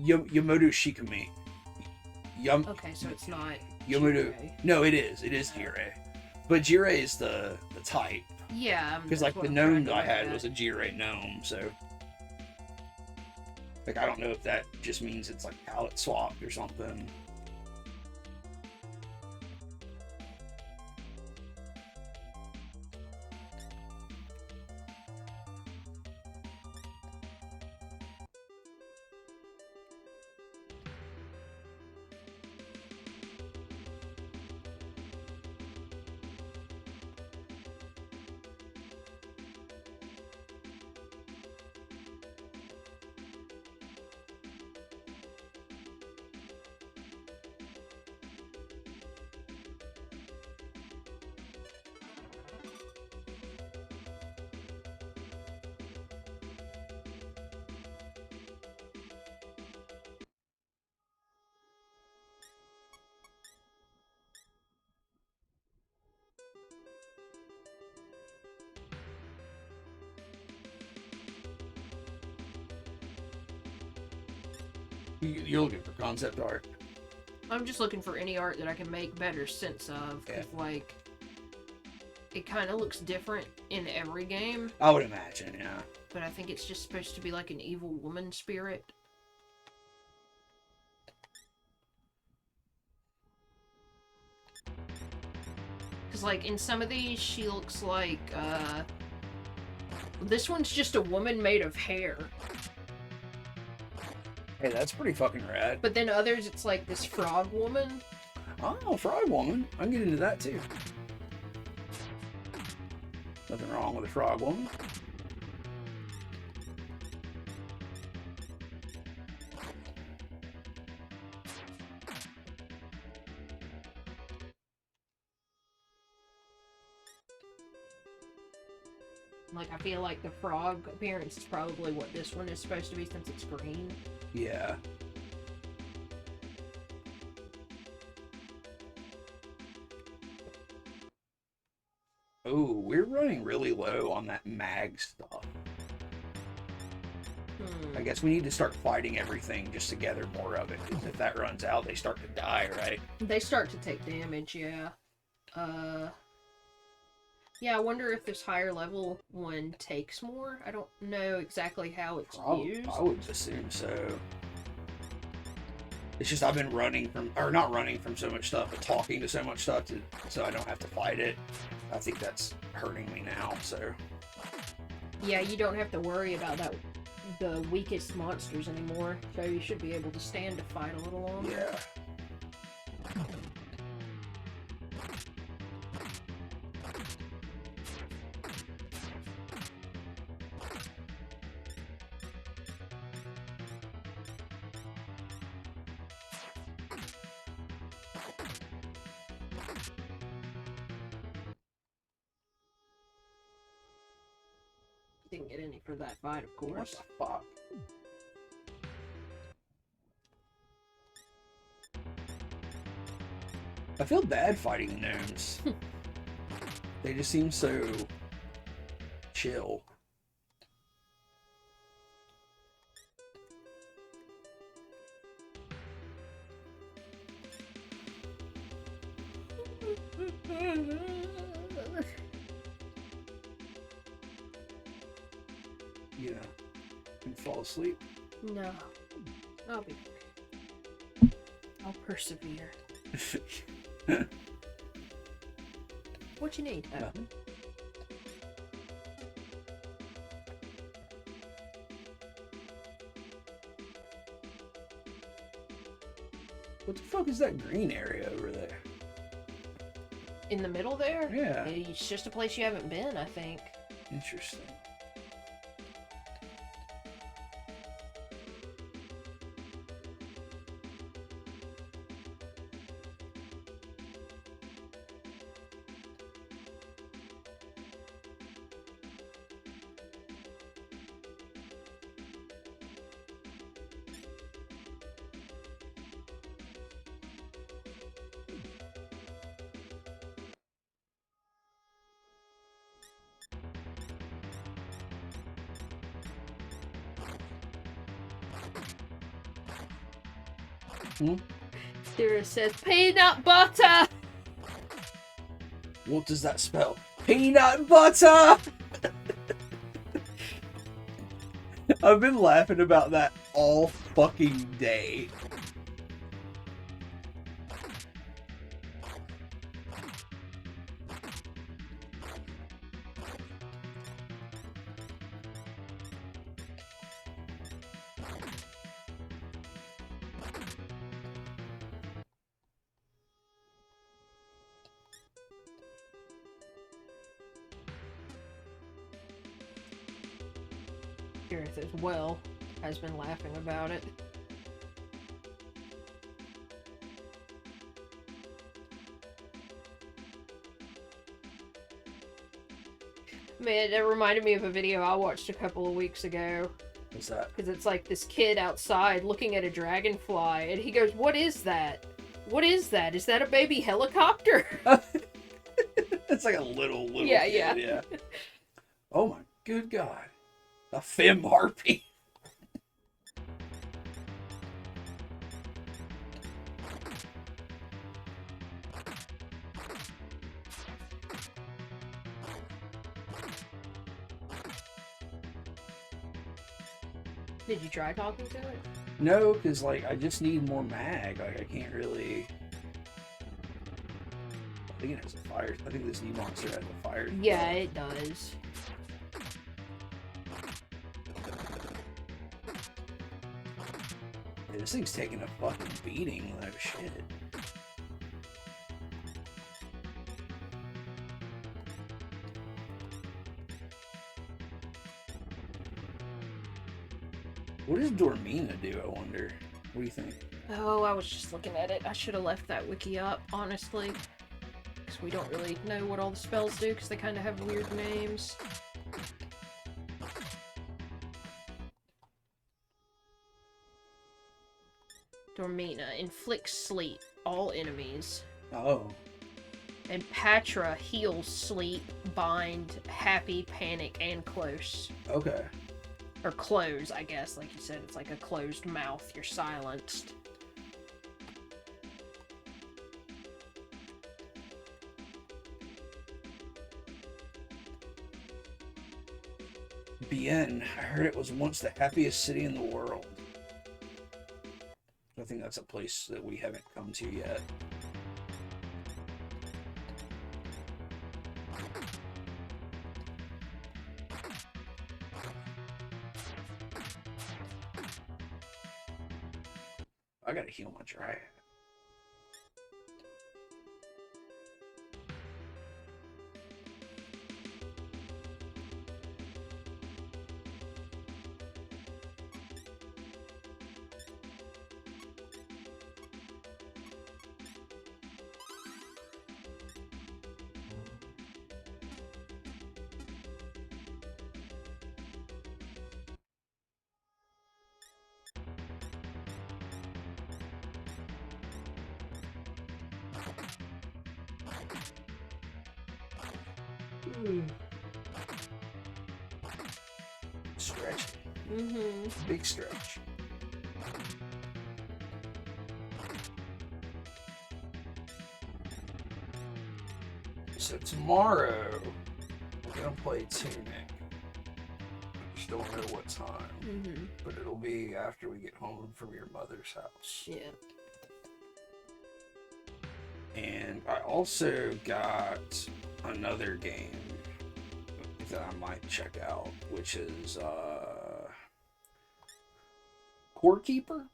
Yamoto Shikami. Okay, so it's not Yamoto. Jirei. No, it is. It is Jirei. But Jirei is the type. Yeah. Because like the gnome I had was a Jirei gnome, so like I don't know if that just means it's like palette swapped or something. You're looking for concept art. I'm just looking for any art that I can make better sense of, because like it kind of looks different in every game. I would imagine, yeah. But I think it's just supposed to be like an evil woman spirit. Because like in some of these, she looks like this one's just a woman made of hair. Hey, that's pretty fucking rad. But then others, it's like this frog woman. Oh, frog woman. I can get into that too. Nothing wrong with a frog woman. Like, I feel like the frog appearance is probably what this one is supposed to be since it's green. Yeah. Oh, we're running really low on that mag stuff. I guess we need to start fighting everything just to gather more of it. Because if that runs out, they start to die, right? They start to take damage, yeah. Yeah, I wonder if this higher level one takes more. I don't know exactly how it's used. I would assume so. It's just I've been running from, or not running from so much stuff, but talking to so much stuff so I don't have to fight it. I think that's hurting me now, so. Yeah, you don't have to worry about that the weakest monsters anymore, so you should be able to stand to fight a little longer. Yeah. Didn't get any for that fight, of What course. the fuck? I feel bad fighting gnomes. They just seem so chill. You know, and fall asleep. No. I'll be. I'll persevere. What you need? Oh. Nothing. What the fuck is that green area over there? In the middle there? Yeah. It's just a place you haven't been, I think. Interesting. Sarah says, peanut butter! What does that spell? Peanut butter! I've been laughing about that all fucking day. Gareth as well has been laughing about it. Man, that reminded me of a video I watched a couple of weeks ago. What's that? Because it's like this kid outside looking at a dragonfly, and he goes, "What is that? What is that? Is that a baby helicopter?" It's like a little Yeah, kid, yeah. Oh my good god. A fem harpy. Did you try talking to it? No, because like I just need more mag. Like I can't really. I think it has a fire. I think this new monster has a fire. Yeah, it does. Yeah, this thing's taking a fucking beating. Like shit. What does Dormina do, I wonder? What do you think? Oh, I was just looking at it. I should have left that wiki up, honestly. Because we don't really know what all the spells do, because they kind of have weird names. Dormina inflicts sleep, all enemies. Oh. And Patra heals sleep, bind, happy, panic, and close. Okay. Or close, I guess. Like you said, it's like a closed mouth. You're silenced. Bien. I heard it was once the happiest city in the world. I think that's a place that we haven't come to yet. I gotta heal my dryad. Stretch. Big stretch. So tomorrow, we're gonna play Tunic. Just don't know what time, but it'll be after we get home from your mother's house. Yeah. And I also got another game that I might check out, which is Core Keeper.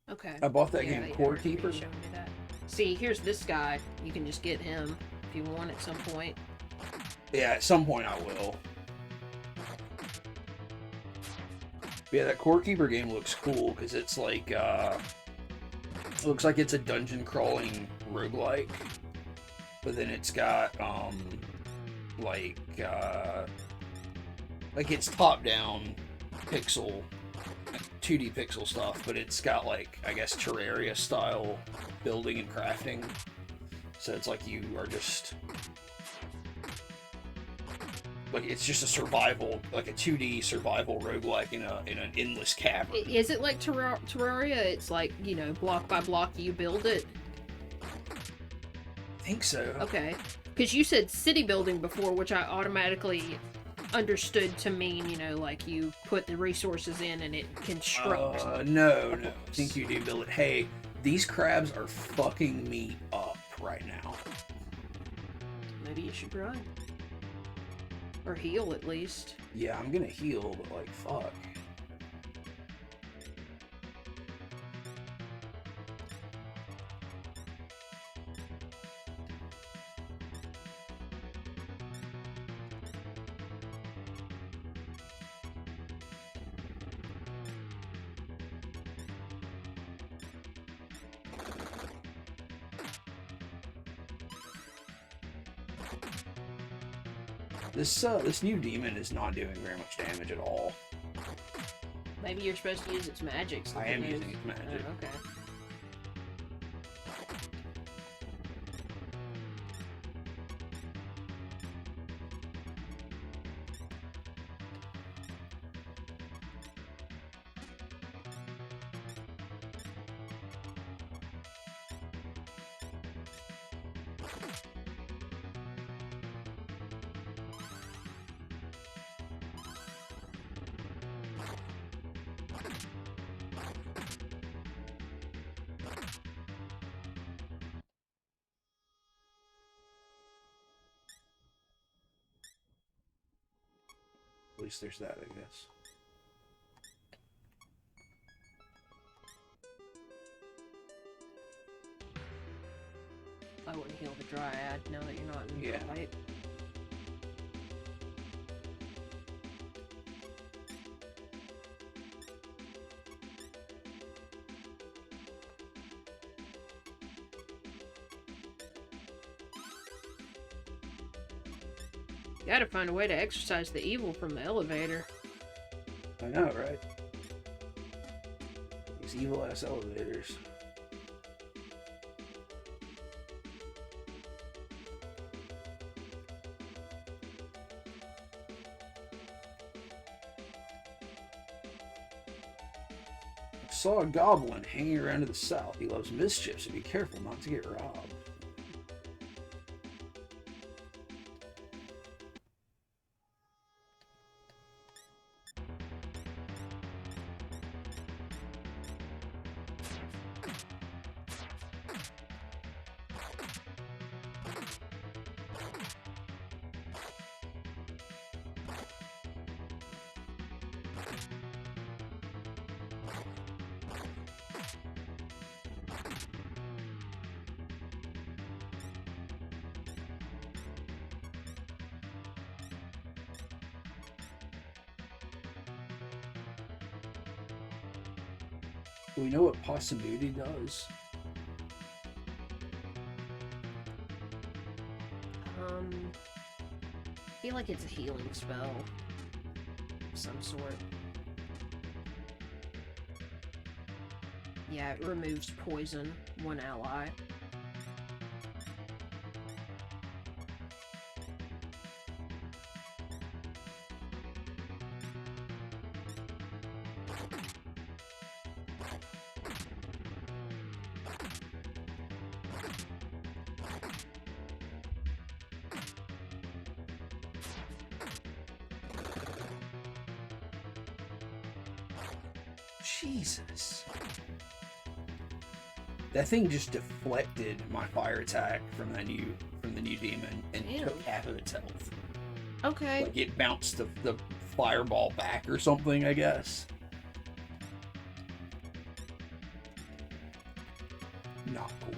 Okay. I bought that Yeah, game, yeah, Core I remember you Keeper. showing me that. See, here's this guy. You can just get him if you want at some point. Yeah, at some point I will. Yeah, that Core Keeper game looks cool because it's like, looks like it's a dungeon crawling roguelike, but then it's got, like it's top down pixel, 2D pixel stuff, but it's got like, I guess, Terraria style building and crafting. So it's like you are just, like, it's just a survival, like a 2D survival roguelike in an endless cavern. Is it like Terraria? It's like, you know, block by block you build it? I think so. Okay. Because you said city building before, which I automatically understood to mean, you know, like you put the resources in and it constructs. No. I think you do build it. Hey, these crabs are fucking me up right now. Maybe you should run. Or heal, at least. Yeah, I'm gonna heal, but like, fuck. This new demon is not doing very much damage at all. Maybe you're supposed to use its magic. I am using its magic. Oh, okay. At least there's that, I guess. I wouldn't heal the dryad now that you're not in the Yeah. fight. You gotta find a way to exorcise the evil from the elevator. I know, right? These evil ass elevators. I saw a goblin hanging around to the south. He loves mischief, so be careful not to get robbed. Do we know what possibility does? I feel like it's a healing spell of some sort. Yeah, it removes poison, one ally. Jesus. That thing just deflected my fire attack from the new demon and Damn. took half of its health. Okay. Like it bounced the fireball back or something, I guess. Not cool.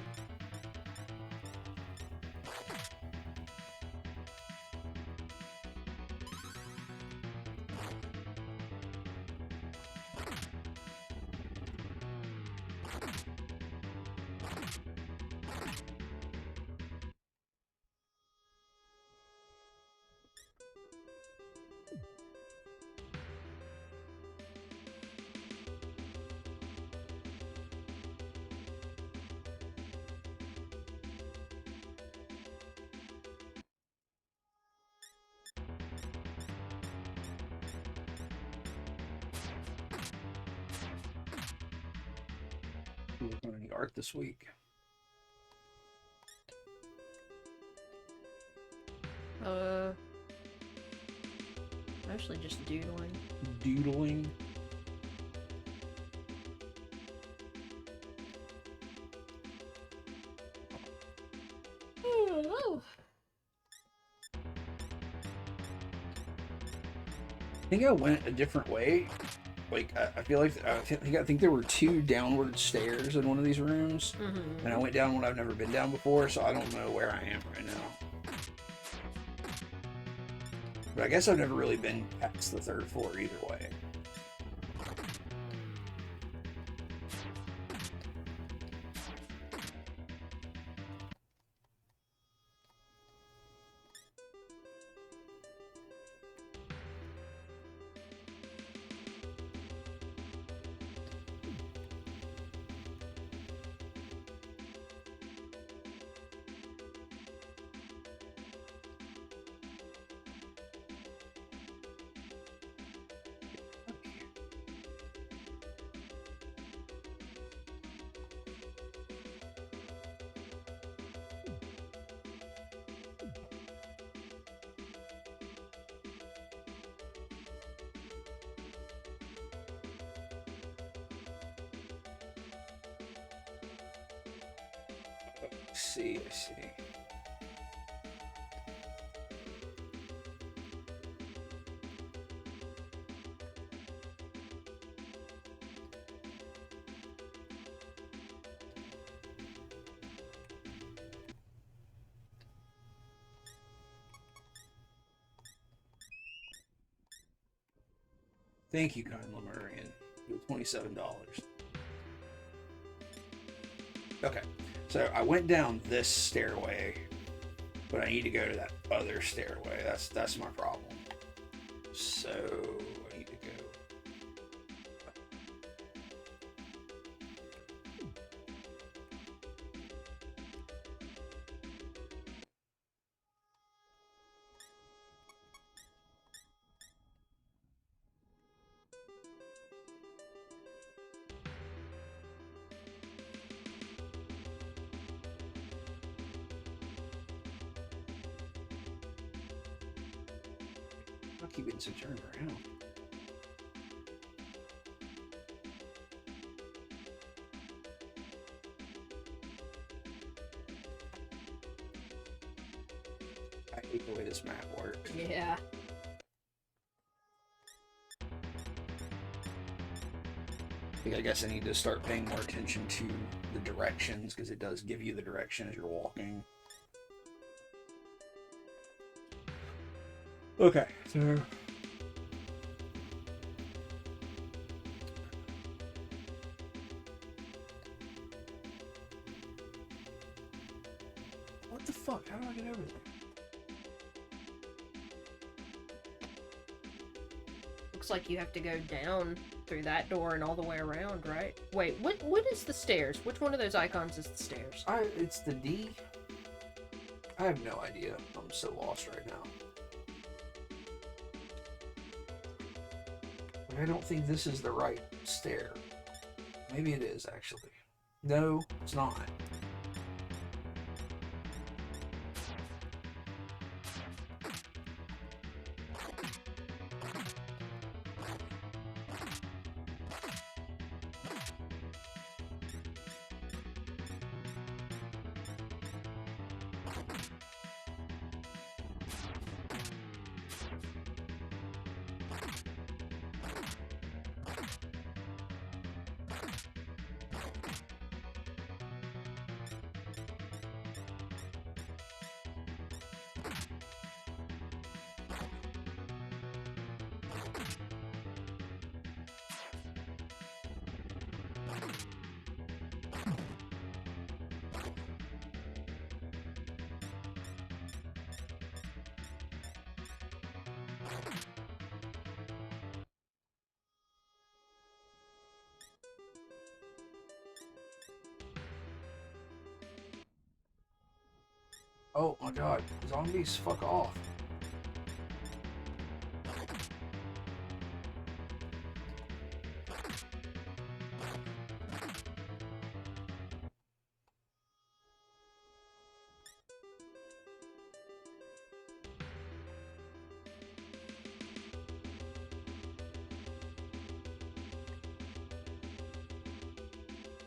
Working on any art this week? Mostly just doodling. Doodling. Oh. I think I went a different way. Like I feel like I think there were 2 downward stairs in one of these rooms, and I went down one I've never been down before, so I don't know where I am right now. But I guess I've never really been past the 3rd floor either way. I see. Thank you, kind Lemurian. $27. Okay. So I went down this stairway, but I need to go to that other stairway. That's my problem. So I need to go. I'll keep getting so turned around. I hate the way this map works. Yeah. I guess I need to start paying more attention to the directions, because it does give you the direction as you're walking. Okay, so the fuck? How do I get over there? Looks like you have to go down through that door and all the way around, right? Wait, what is the stairs? Which one of those icons is the stairs? It's the D. I have no idea. I'm so lost right now. But I don't think this is the right stair. Maybe it is, actually. No, it's not. Oh my god, zombies, fuck off.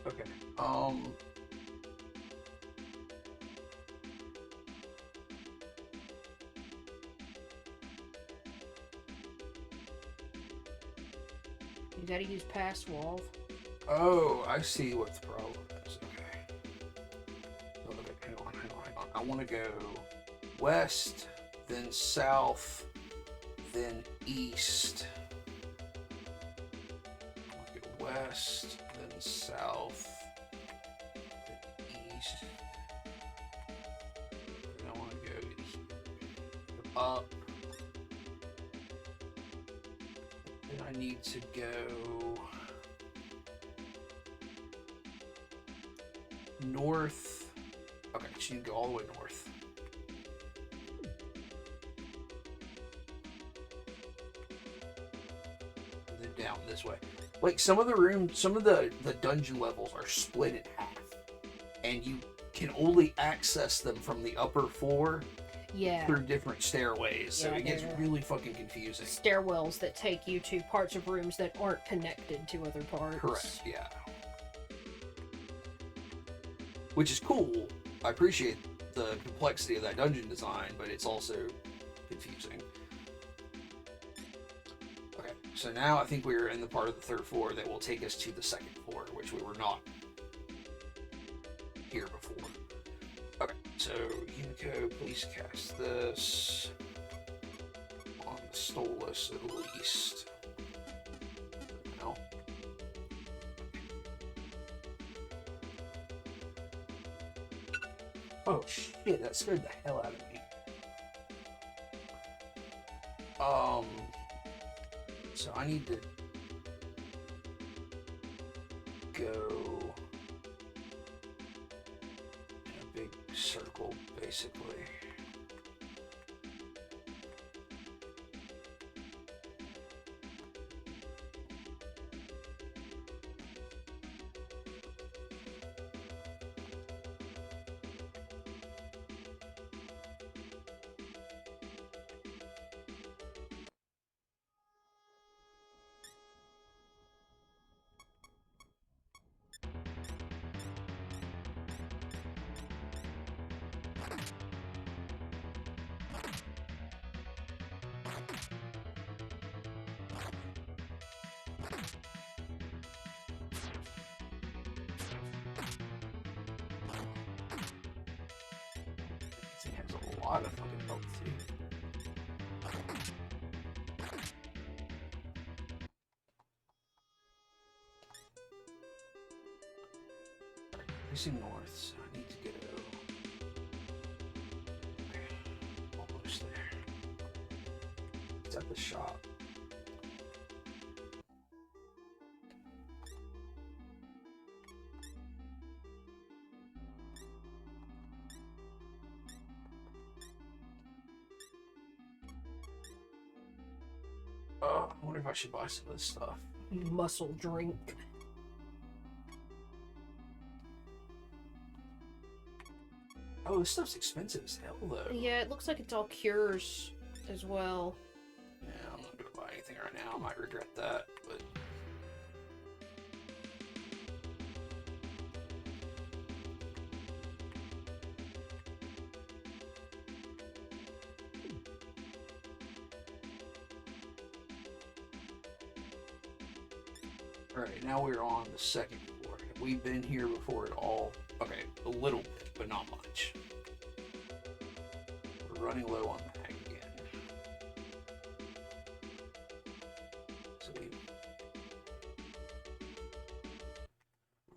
Okay, You gotta use pass wall. oh, I see what the problem is. Okay. Okay, hang on. I want to go west, then south, then east. I want to go west, then south, then east. And I want to go up. Then I need to go north. Okay, so you can go all the way north. And then down this way. Like some of the rooms, some of the dungeon levels are split in half. And you can only access them from the upper floor Yeah. through different stairways. So Yeah, it gets they're- really fucking confusing. Stairwells that take you to parts of rooms that aren't connected to other parts. Correct, yeah. Which is cool. I appreciate the complexity of that dungeon design, but it's also confusing. Okay, so now I think we're in the part of the third floor that will take us to the second floor, which we were not here before. Okay, so Yumiko, please cast this on the Stolus at least. No. Oh shit, that scared the hell out of me. So I need to go in a big circle, basically. It has a lot of fucking health too. Facing north, so I need to go It's at the shop. I wonder if I should buy some of this stuff. Muscle drink. Oh, this stuff's expensive as hell, though. Yeah, it looks like it's all cures as well. Yeah, I'm not gonna buy anything right now. I might regret that, but... Alright, now we're on the second floor. Have we been here before at all? Okay, a little bit, but not much. We're running low on mag again. So we...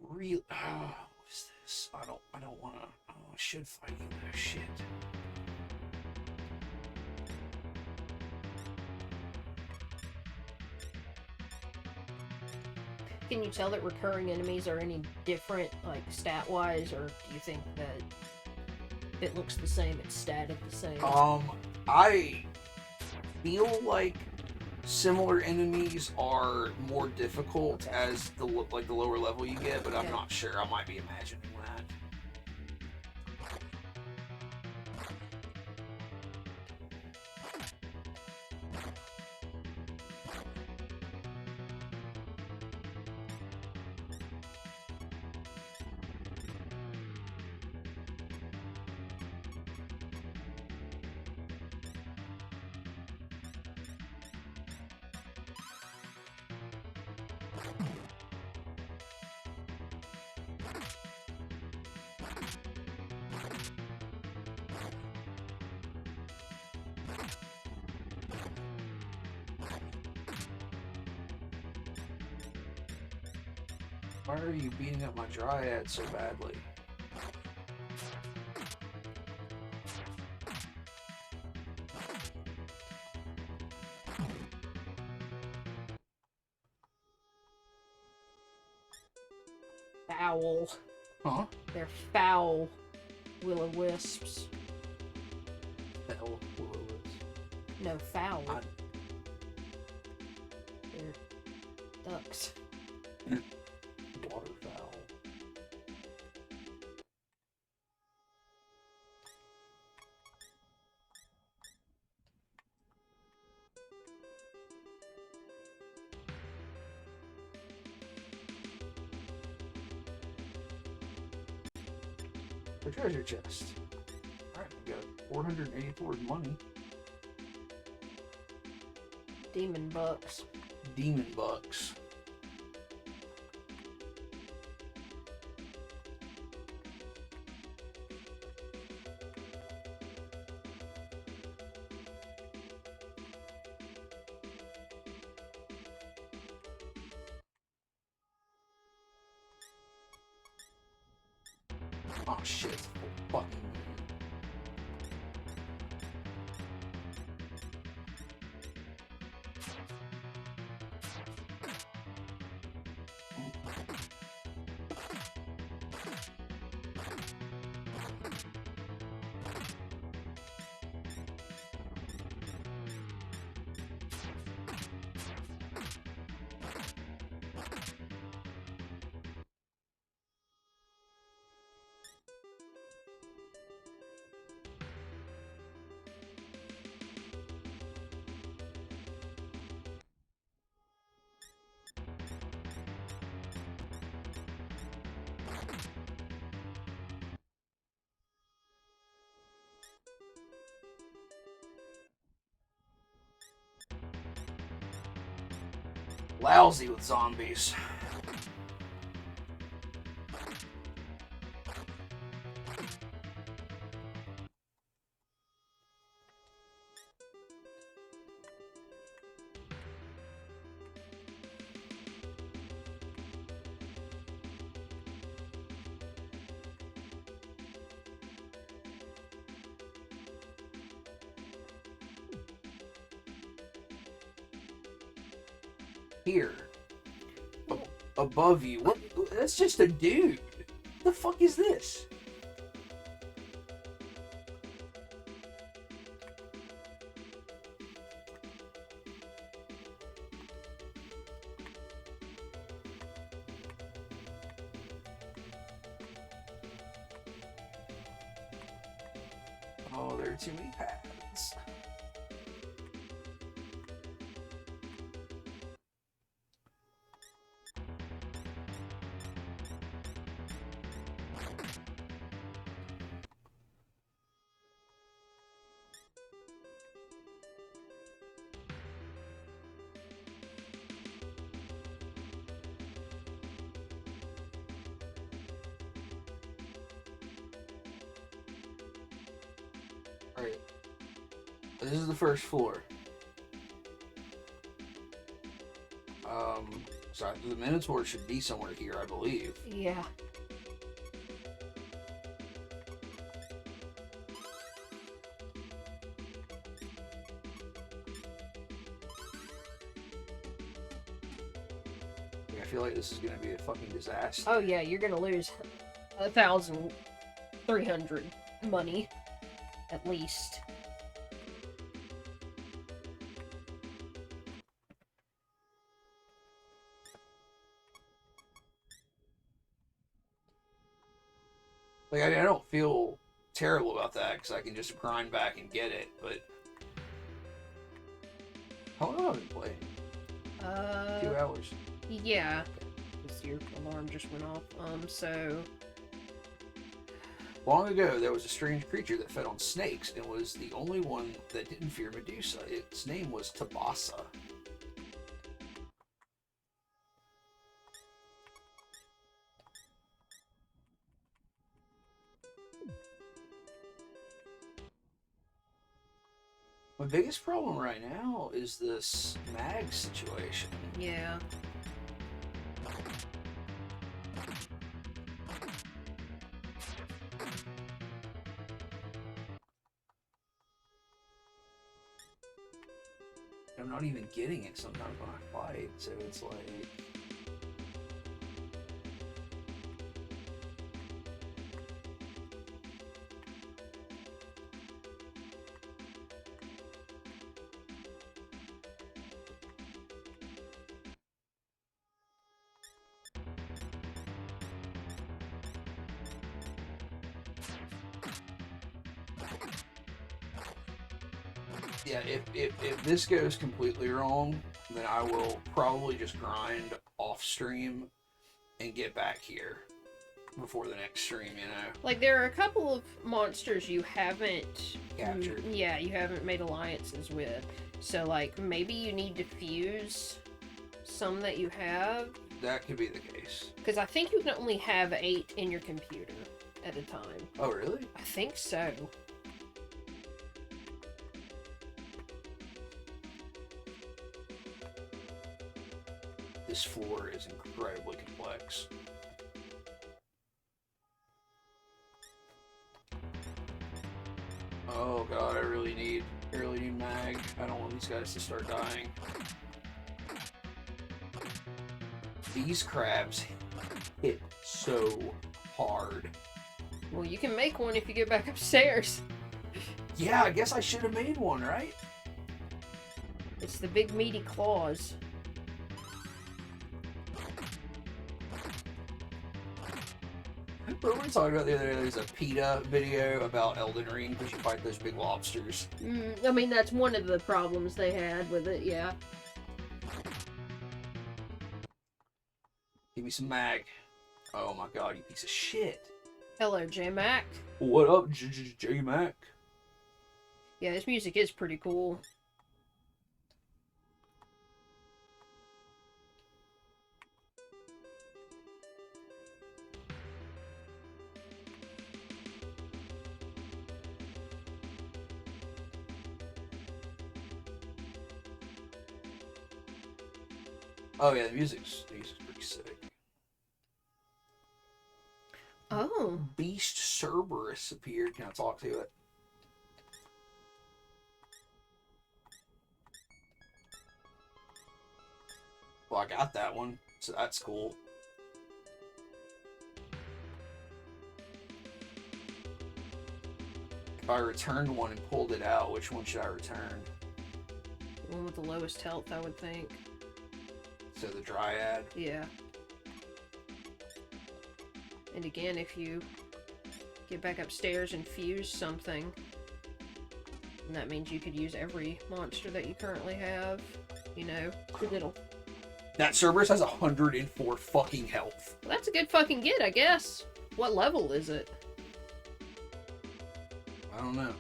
Really... what is this? I don't wanna... Oh, I should fight you though. Shit. Can you tell that recurring enemies are any different, like, stat-wise, or do you think that it looks the same, it's static the same? I feel like similar enemies are more difficult as the lower level you get, but I'm not sure. I might be imagining that. Why are you beating up my dryad so badly? Foul. Huh? They're foul will-o-wisps. Hell, will-o-wisp. No, foul. They're ducks. Waterfowl. The treasure chest. Alright, we got 484 money. Demon bucks. Demon bucks. Oh shit, it's full fucking moon. Lousy with zombies. Here. Above you. What? That's just a dude. The fuck is this? Oh, there are too many paths. Alright. This is the first floor. So the Minotaur should be somewhere here, I believe. Yeah. I feel like this is gonna be a fucking disaster. Oh yeah, you're gonna lose 1,300 money, at least. Like, I don't feel terrible about that, because I can just grind back and get it, but... How long have I been playing? 2 hours. Yeah. Your alarm just went off. So... Long ago, there was a strange creature that fed on snakes, and was the only one that didn't fear Medusa. Its name was Tabasa. My biggest problem right now is this mag situation. Yeah. I'm not even getting it sometimes when I fight, so it's like... Yeah, if this goes completely wrong, then I will probably just grind off stream and get back here before the next stream, you know? Like, there are a couple of monsters you haven't... Captured. Yeah, you haven't made alliances with. So, like, maybe you need to fuse some that you have. That could be the case. Because I think you can only have 8 in your computer at a time. Oh, really? I think so. This floor is incredibly complex. Oh god, I really need mag. I don't want these guys to start dying. These crabs hit so hard. Well, you can make one if you get back upstairs. Yeah, I guess I should have made one, right? It's the big meaty claws. What were we talking about the other day? There's a PETA video about Elden Ring because you fight those big lobsters. I mean, that's one of the problems they had with it, yeah. Give me some mag. Oh my god, you piece of shit. Hello, J-Mac. What up, J-Mac? Yeah, this music is pretty cool. Oh yeah, the music's pretty sick. Oh. Beast Cerberus appeared. Can I talk to it? Well, I got that one, so that's cool. If I returned one and pulled it out, which one should I return? The one with the lowest health, I would think. So the Dryad. Yeah. And again, if you get back upstairs and fuse something, and that means you could use every monster that you currently have, you know, because it'll... That Cerberus has 104 fucking health. Well, that's a good fucking get, I guess. What level is it? I don't know.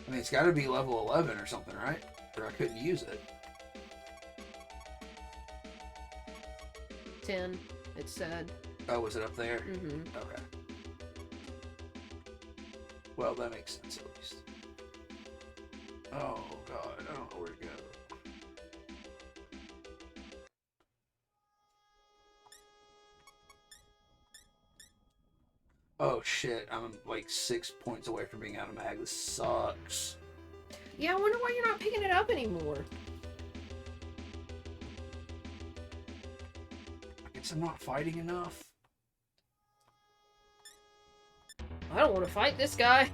I mean, it's got to be level 11 or something, right? Or I couldn't use it. 10, it said. Oh, was it up there? Mm-hmm. Okay. Well, that makes sense at least. Oh, God. I don't know where to go. Oh, shit. I'm like 6 points away from being out of mag. This sucks. Yeah, I wonder why you're not picking it up anymore. I guess I'm not fighting enough. I don't want to fight this guy.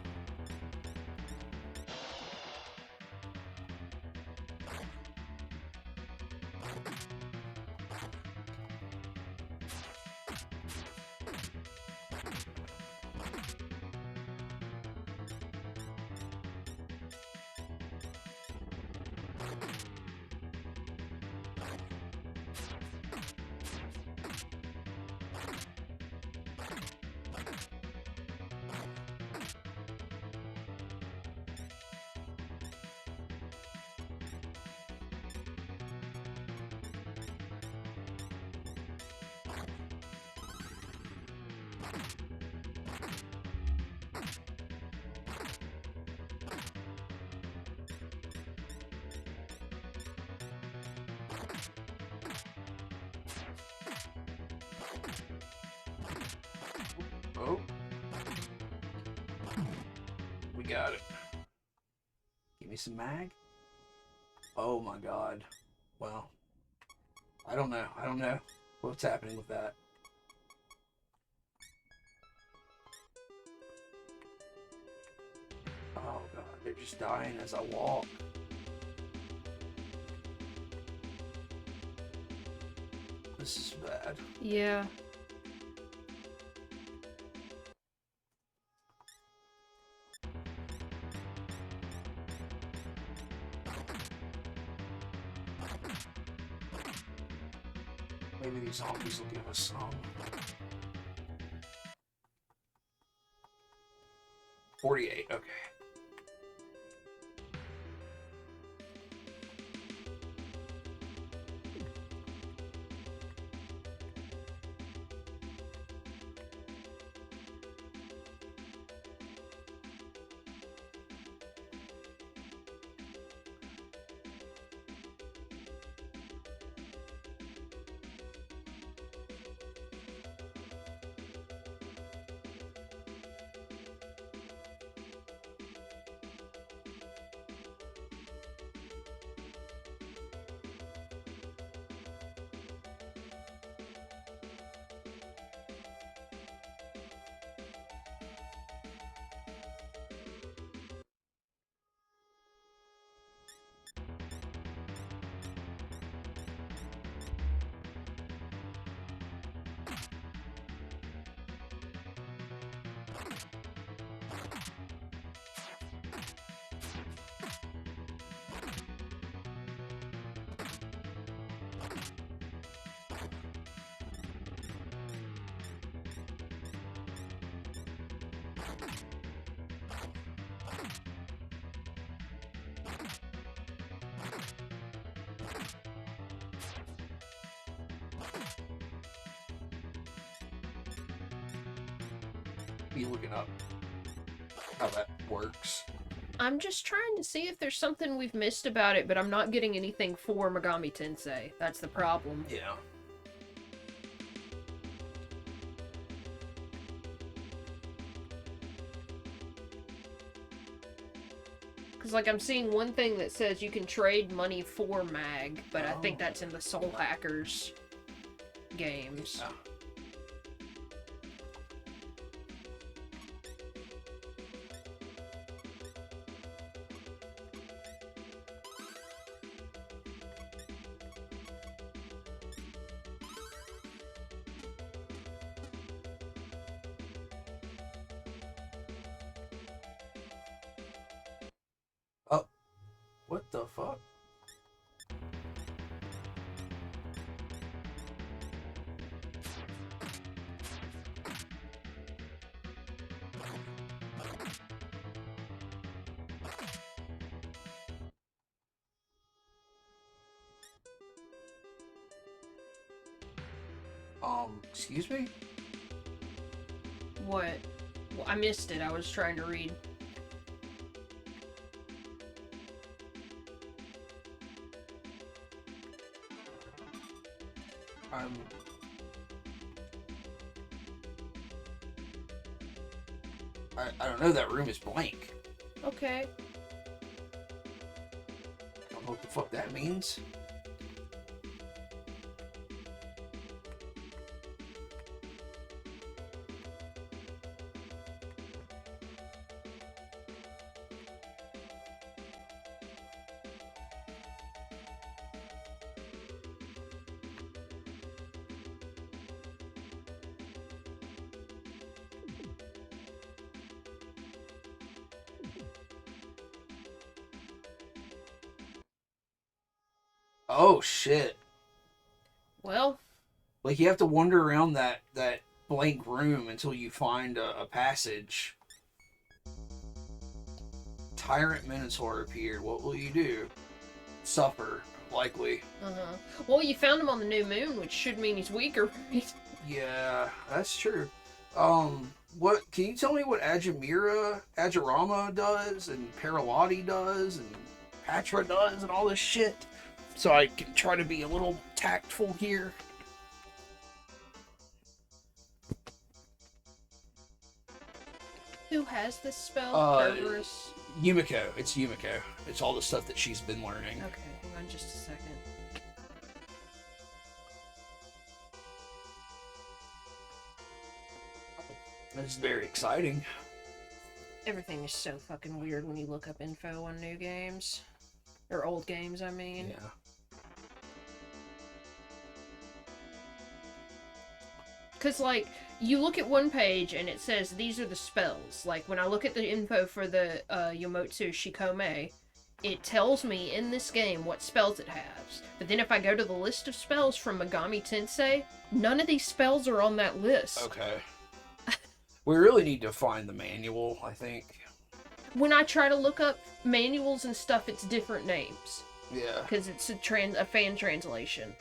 Oh. We got it. Give me some mag. Oh my god. Well, I don't know. I don't know what's happening with that. Oh god, they're just dying as I walk. This is bad. Yeah. Maybe these zombies will give us some. 48, okay. Be looking up how that works. I'm just trying to see if there's something we've missed about it, but I'm not getting anything for Megami Tensei. That's the problem. Yeah. Because, like, I'm seeing one thing that says you can trade money for mag, but I think that's in the Soul Hackers games. Yeah. Oh, what the fuck? Excuse me? What? Well, I missed it. I was trying to read. I don't know, that room is blank. Okay. I don't know what the fuck that means. Oh shit. Well, Like you have to wander around that blank room until you find a passage. Tyrant Minotaur appeared. What will you do? Suffer, likely. well, you found him on the new moon, which should mean he's weaker. Yeah, that's true. What can you tell me what Ajirama does, and Paralati does, and Patra does, and all this shit? So I can try to be a little tactful here. Who has this spell? Cerberus? Yumiko. It's Yumiko. It's all the stuff that she's been learning. Okay, hang on just a second. This is very exciting. Everything is so fucking weird when you look up info on new games. Or old games, I mean. Yeah. Because, like, you look at one page and it says these are the spells. Like, when I look at the info for the Yomotsu Shikome, it tells me in this game what spells it has. But then if I go to the list of spells from Megami Tensei, none of these spells are on that list. Okay. We really need to find the manual, I think. When I try to look up manuals and stuff, it's different names. Yeah. Because it's a fan translation.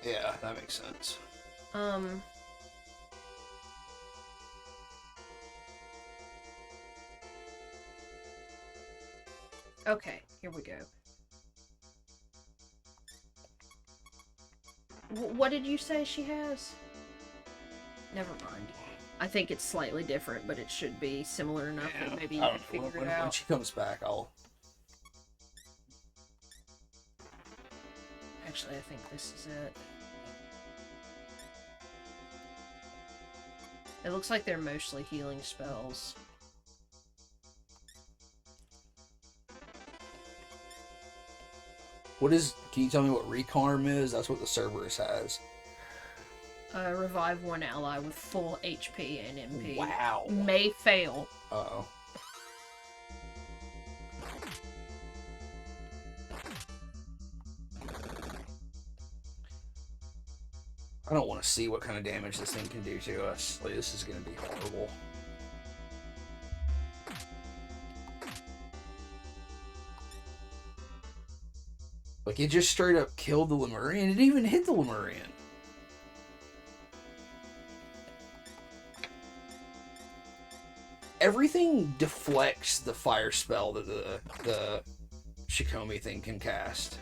Yeah, that makes sense. Okay, here we go. What did you say she has? Never mind. I think it's slightly different, but it should be similar enough that maybe you can figure it out. When she comes back, I'll... Actually, I think this is it. It looks like they're mostly healing spells. Can you tell me what Recarm is? That's what the Cerberus has. Revive one ally with full HP and MP. Wow. May fail. Uh-oh. I don't want to see what kind of damage this thing can do to us. Like, this is going to be horrible. Like, it just straight up killed the Lemurian. It didn't even hit the Lemurian. Everything deflects the fire spell that the Shikomi thing can cast.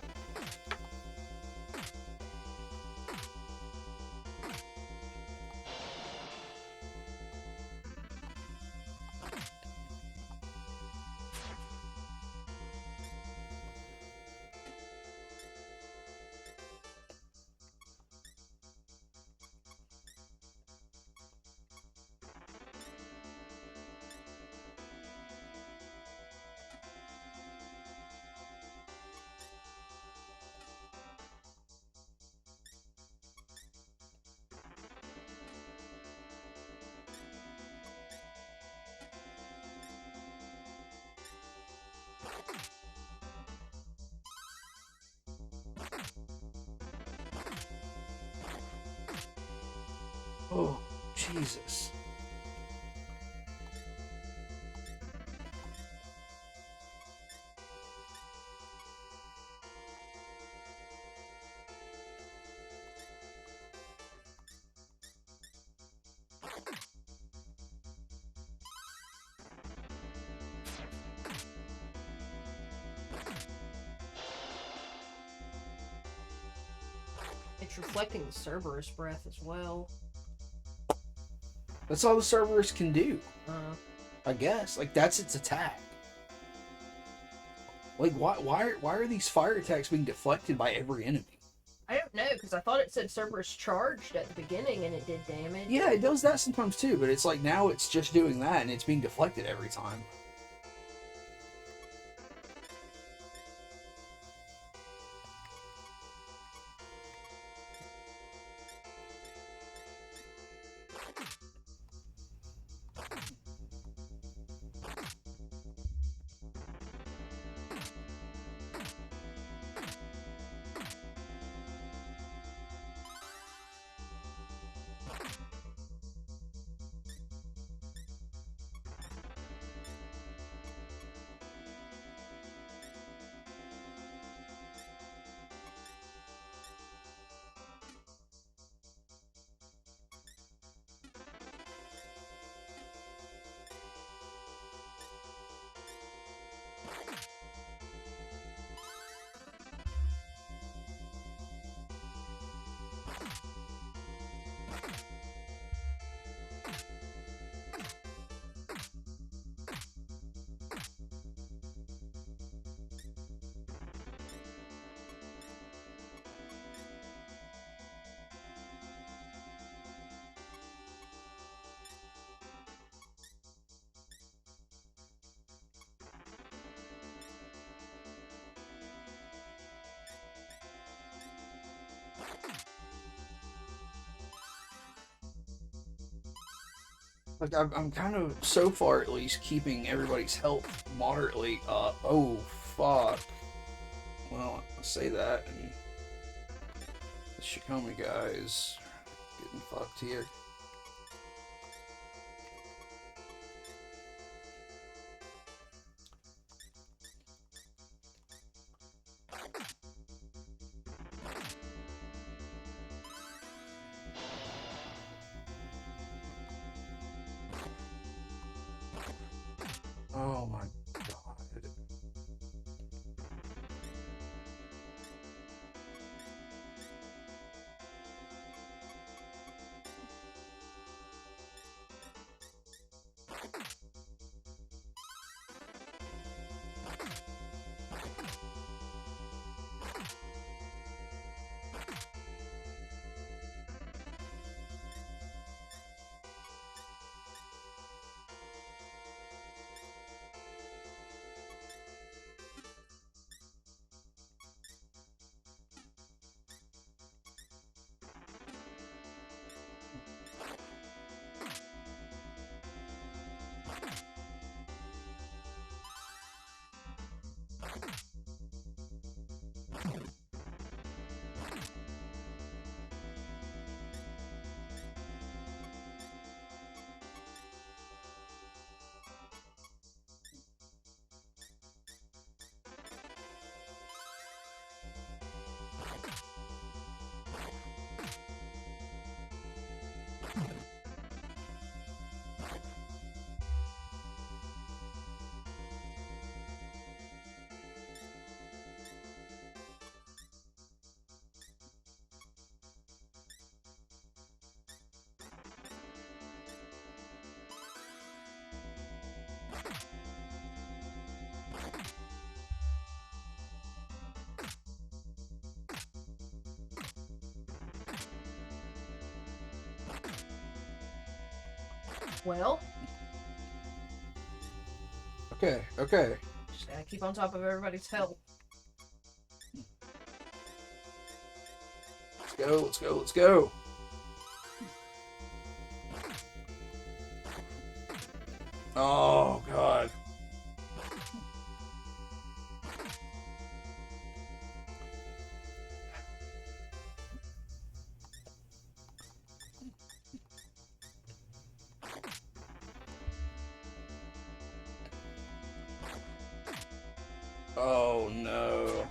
Jesus. It's reflecting the Cerberus breath as well. That's all the Cerberus can do. Uh, I guess. Like, that's its attack. Like, why are these fire attacks being deflected by every enemy? I don't know, because I thought it said Cerberus charged at the beginning and it did damage. Yeah, it does that sometimes too, but it's like now it's just doing that and it's being deflected every time. Like, I'm kind of, so far at least, keeping everybody's health moderately up. Oh, fuck. Well, I say that, and the Shikomi guys getting fucked here. Oh my god. Well, Okay, okay. just gotta keep on top of everybody's health. Let's go, let's go, let's go. Oh, God. Oh no.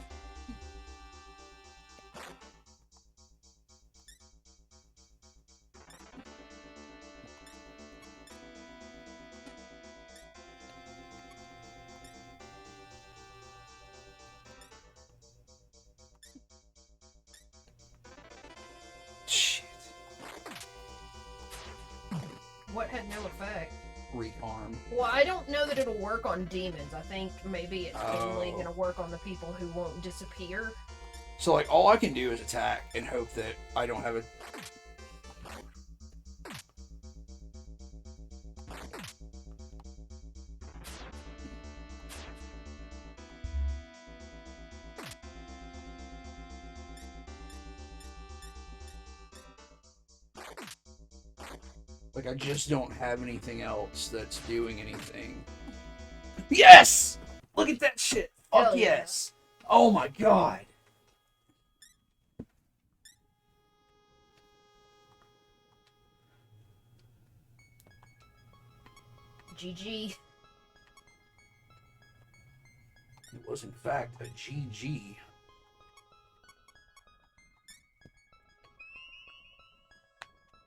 Shit. What had no effect? Rearm. Well, I don't know that it'll work on demons. I think maybe it's only Oh. gonna work on the people who won't disappear. So, like, all I can do is attack and hope that I don't have a... Like, I just don't have anything else that's doing anything. Yes! Look at that shit! Fuck Hell yeah. yes! Oh my god! GG. It was, in fact, a GG.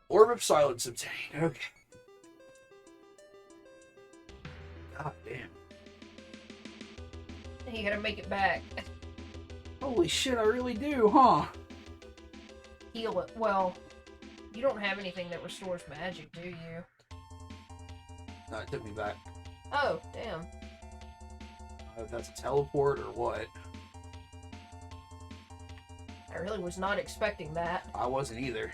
Orb of Silence obtained. Okay. God damn. You gotta make it back. Holy shit, I really do, huh? Heal it. Well, you don't have anything that restores magic, do you? No, it took me back. Oh, damn. If that's a teleport or what. I really was not expecting that. I wasn't either.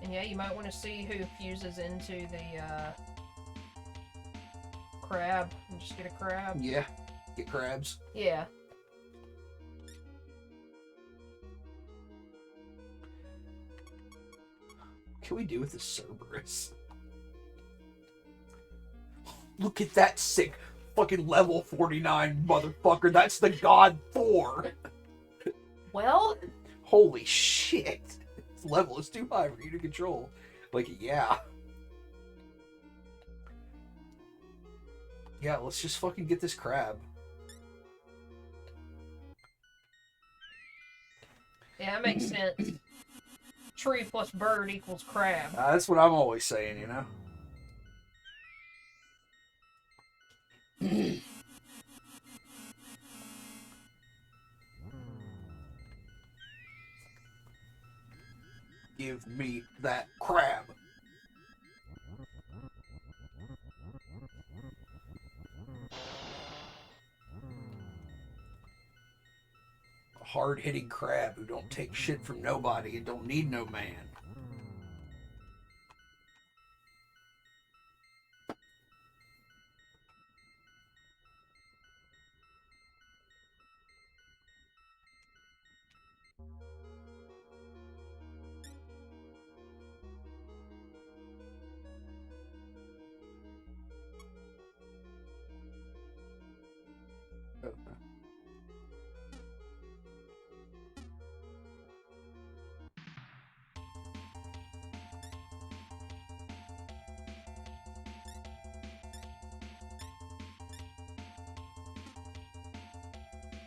And yeah, you might want to see who fuses into the crab. And just get a crab. Yeah, get crabs. Yeah. What can we do with this Cerberus? Look at that sick fucking level 49 motherfucker. That's the God 4. Well, Holy shit. This level is too high for you to control. Like, yeah. Yeah, let's just fucking get this crab. yeah, that makes sense. Tree plus bird equals crab. That's what I'm always saying, you know? Give me that crab. A hard-hitting crab who don't take shit from nobody and don't need no man.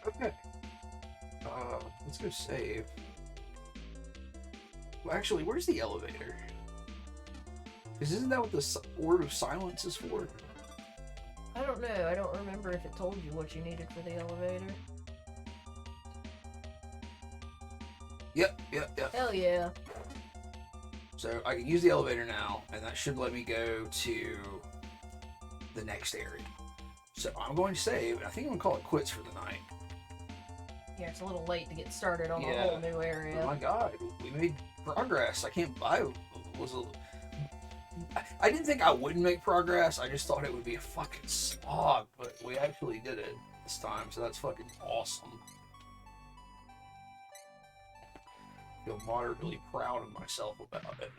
Okay. Let's go save. Well, actually, where's the elevator? Because isn't that what the Orb of Silence is for? I don't know. I don't remember if it told you what you needed for the elevator. Yep. Hell yeah. So I can use the elevator now, and that should let me go to the next area. So I'm going to save, and I think I'm going to call it quits for the night. Yeah, it's a little late to get started on a Yeah. whole new area. Oh my god, we made progress. I didn't think I wouldn't make progress. I just thought it would be a fucking slog, but we actually did it this time, so that's fucking awesome. I feel moderately proud of myself about it.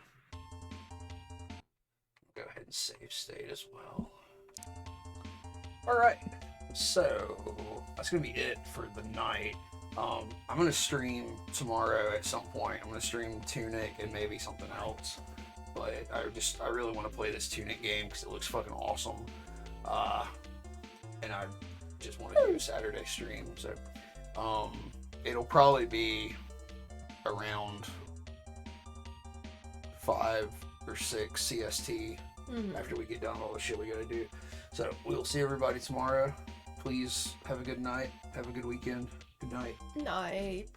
Go ahead and save state as well. Alright, so that's gonna be it for the night. I'm gonna stream tomorrow at some point. I'm gonna stream Tunic and maybe something else. But I really want to play this Tunic game because it looks fucking awesome. And I just want to do a Saturday stream. So, it'll probably be around 5 or 6 CST after we get done all the shit we gotta do. So we'll see everybody tomorrow. Please have a good night. Have a good weekend. Good night. Night.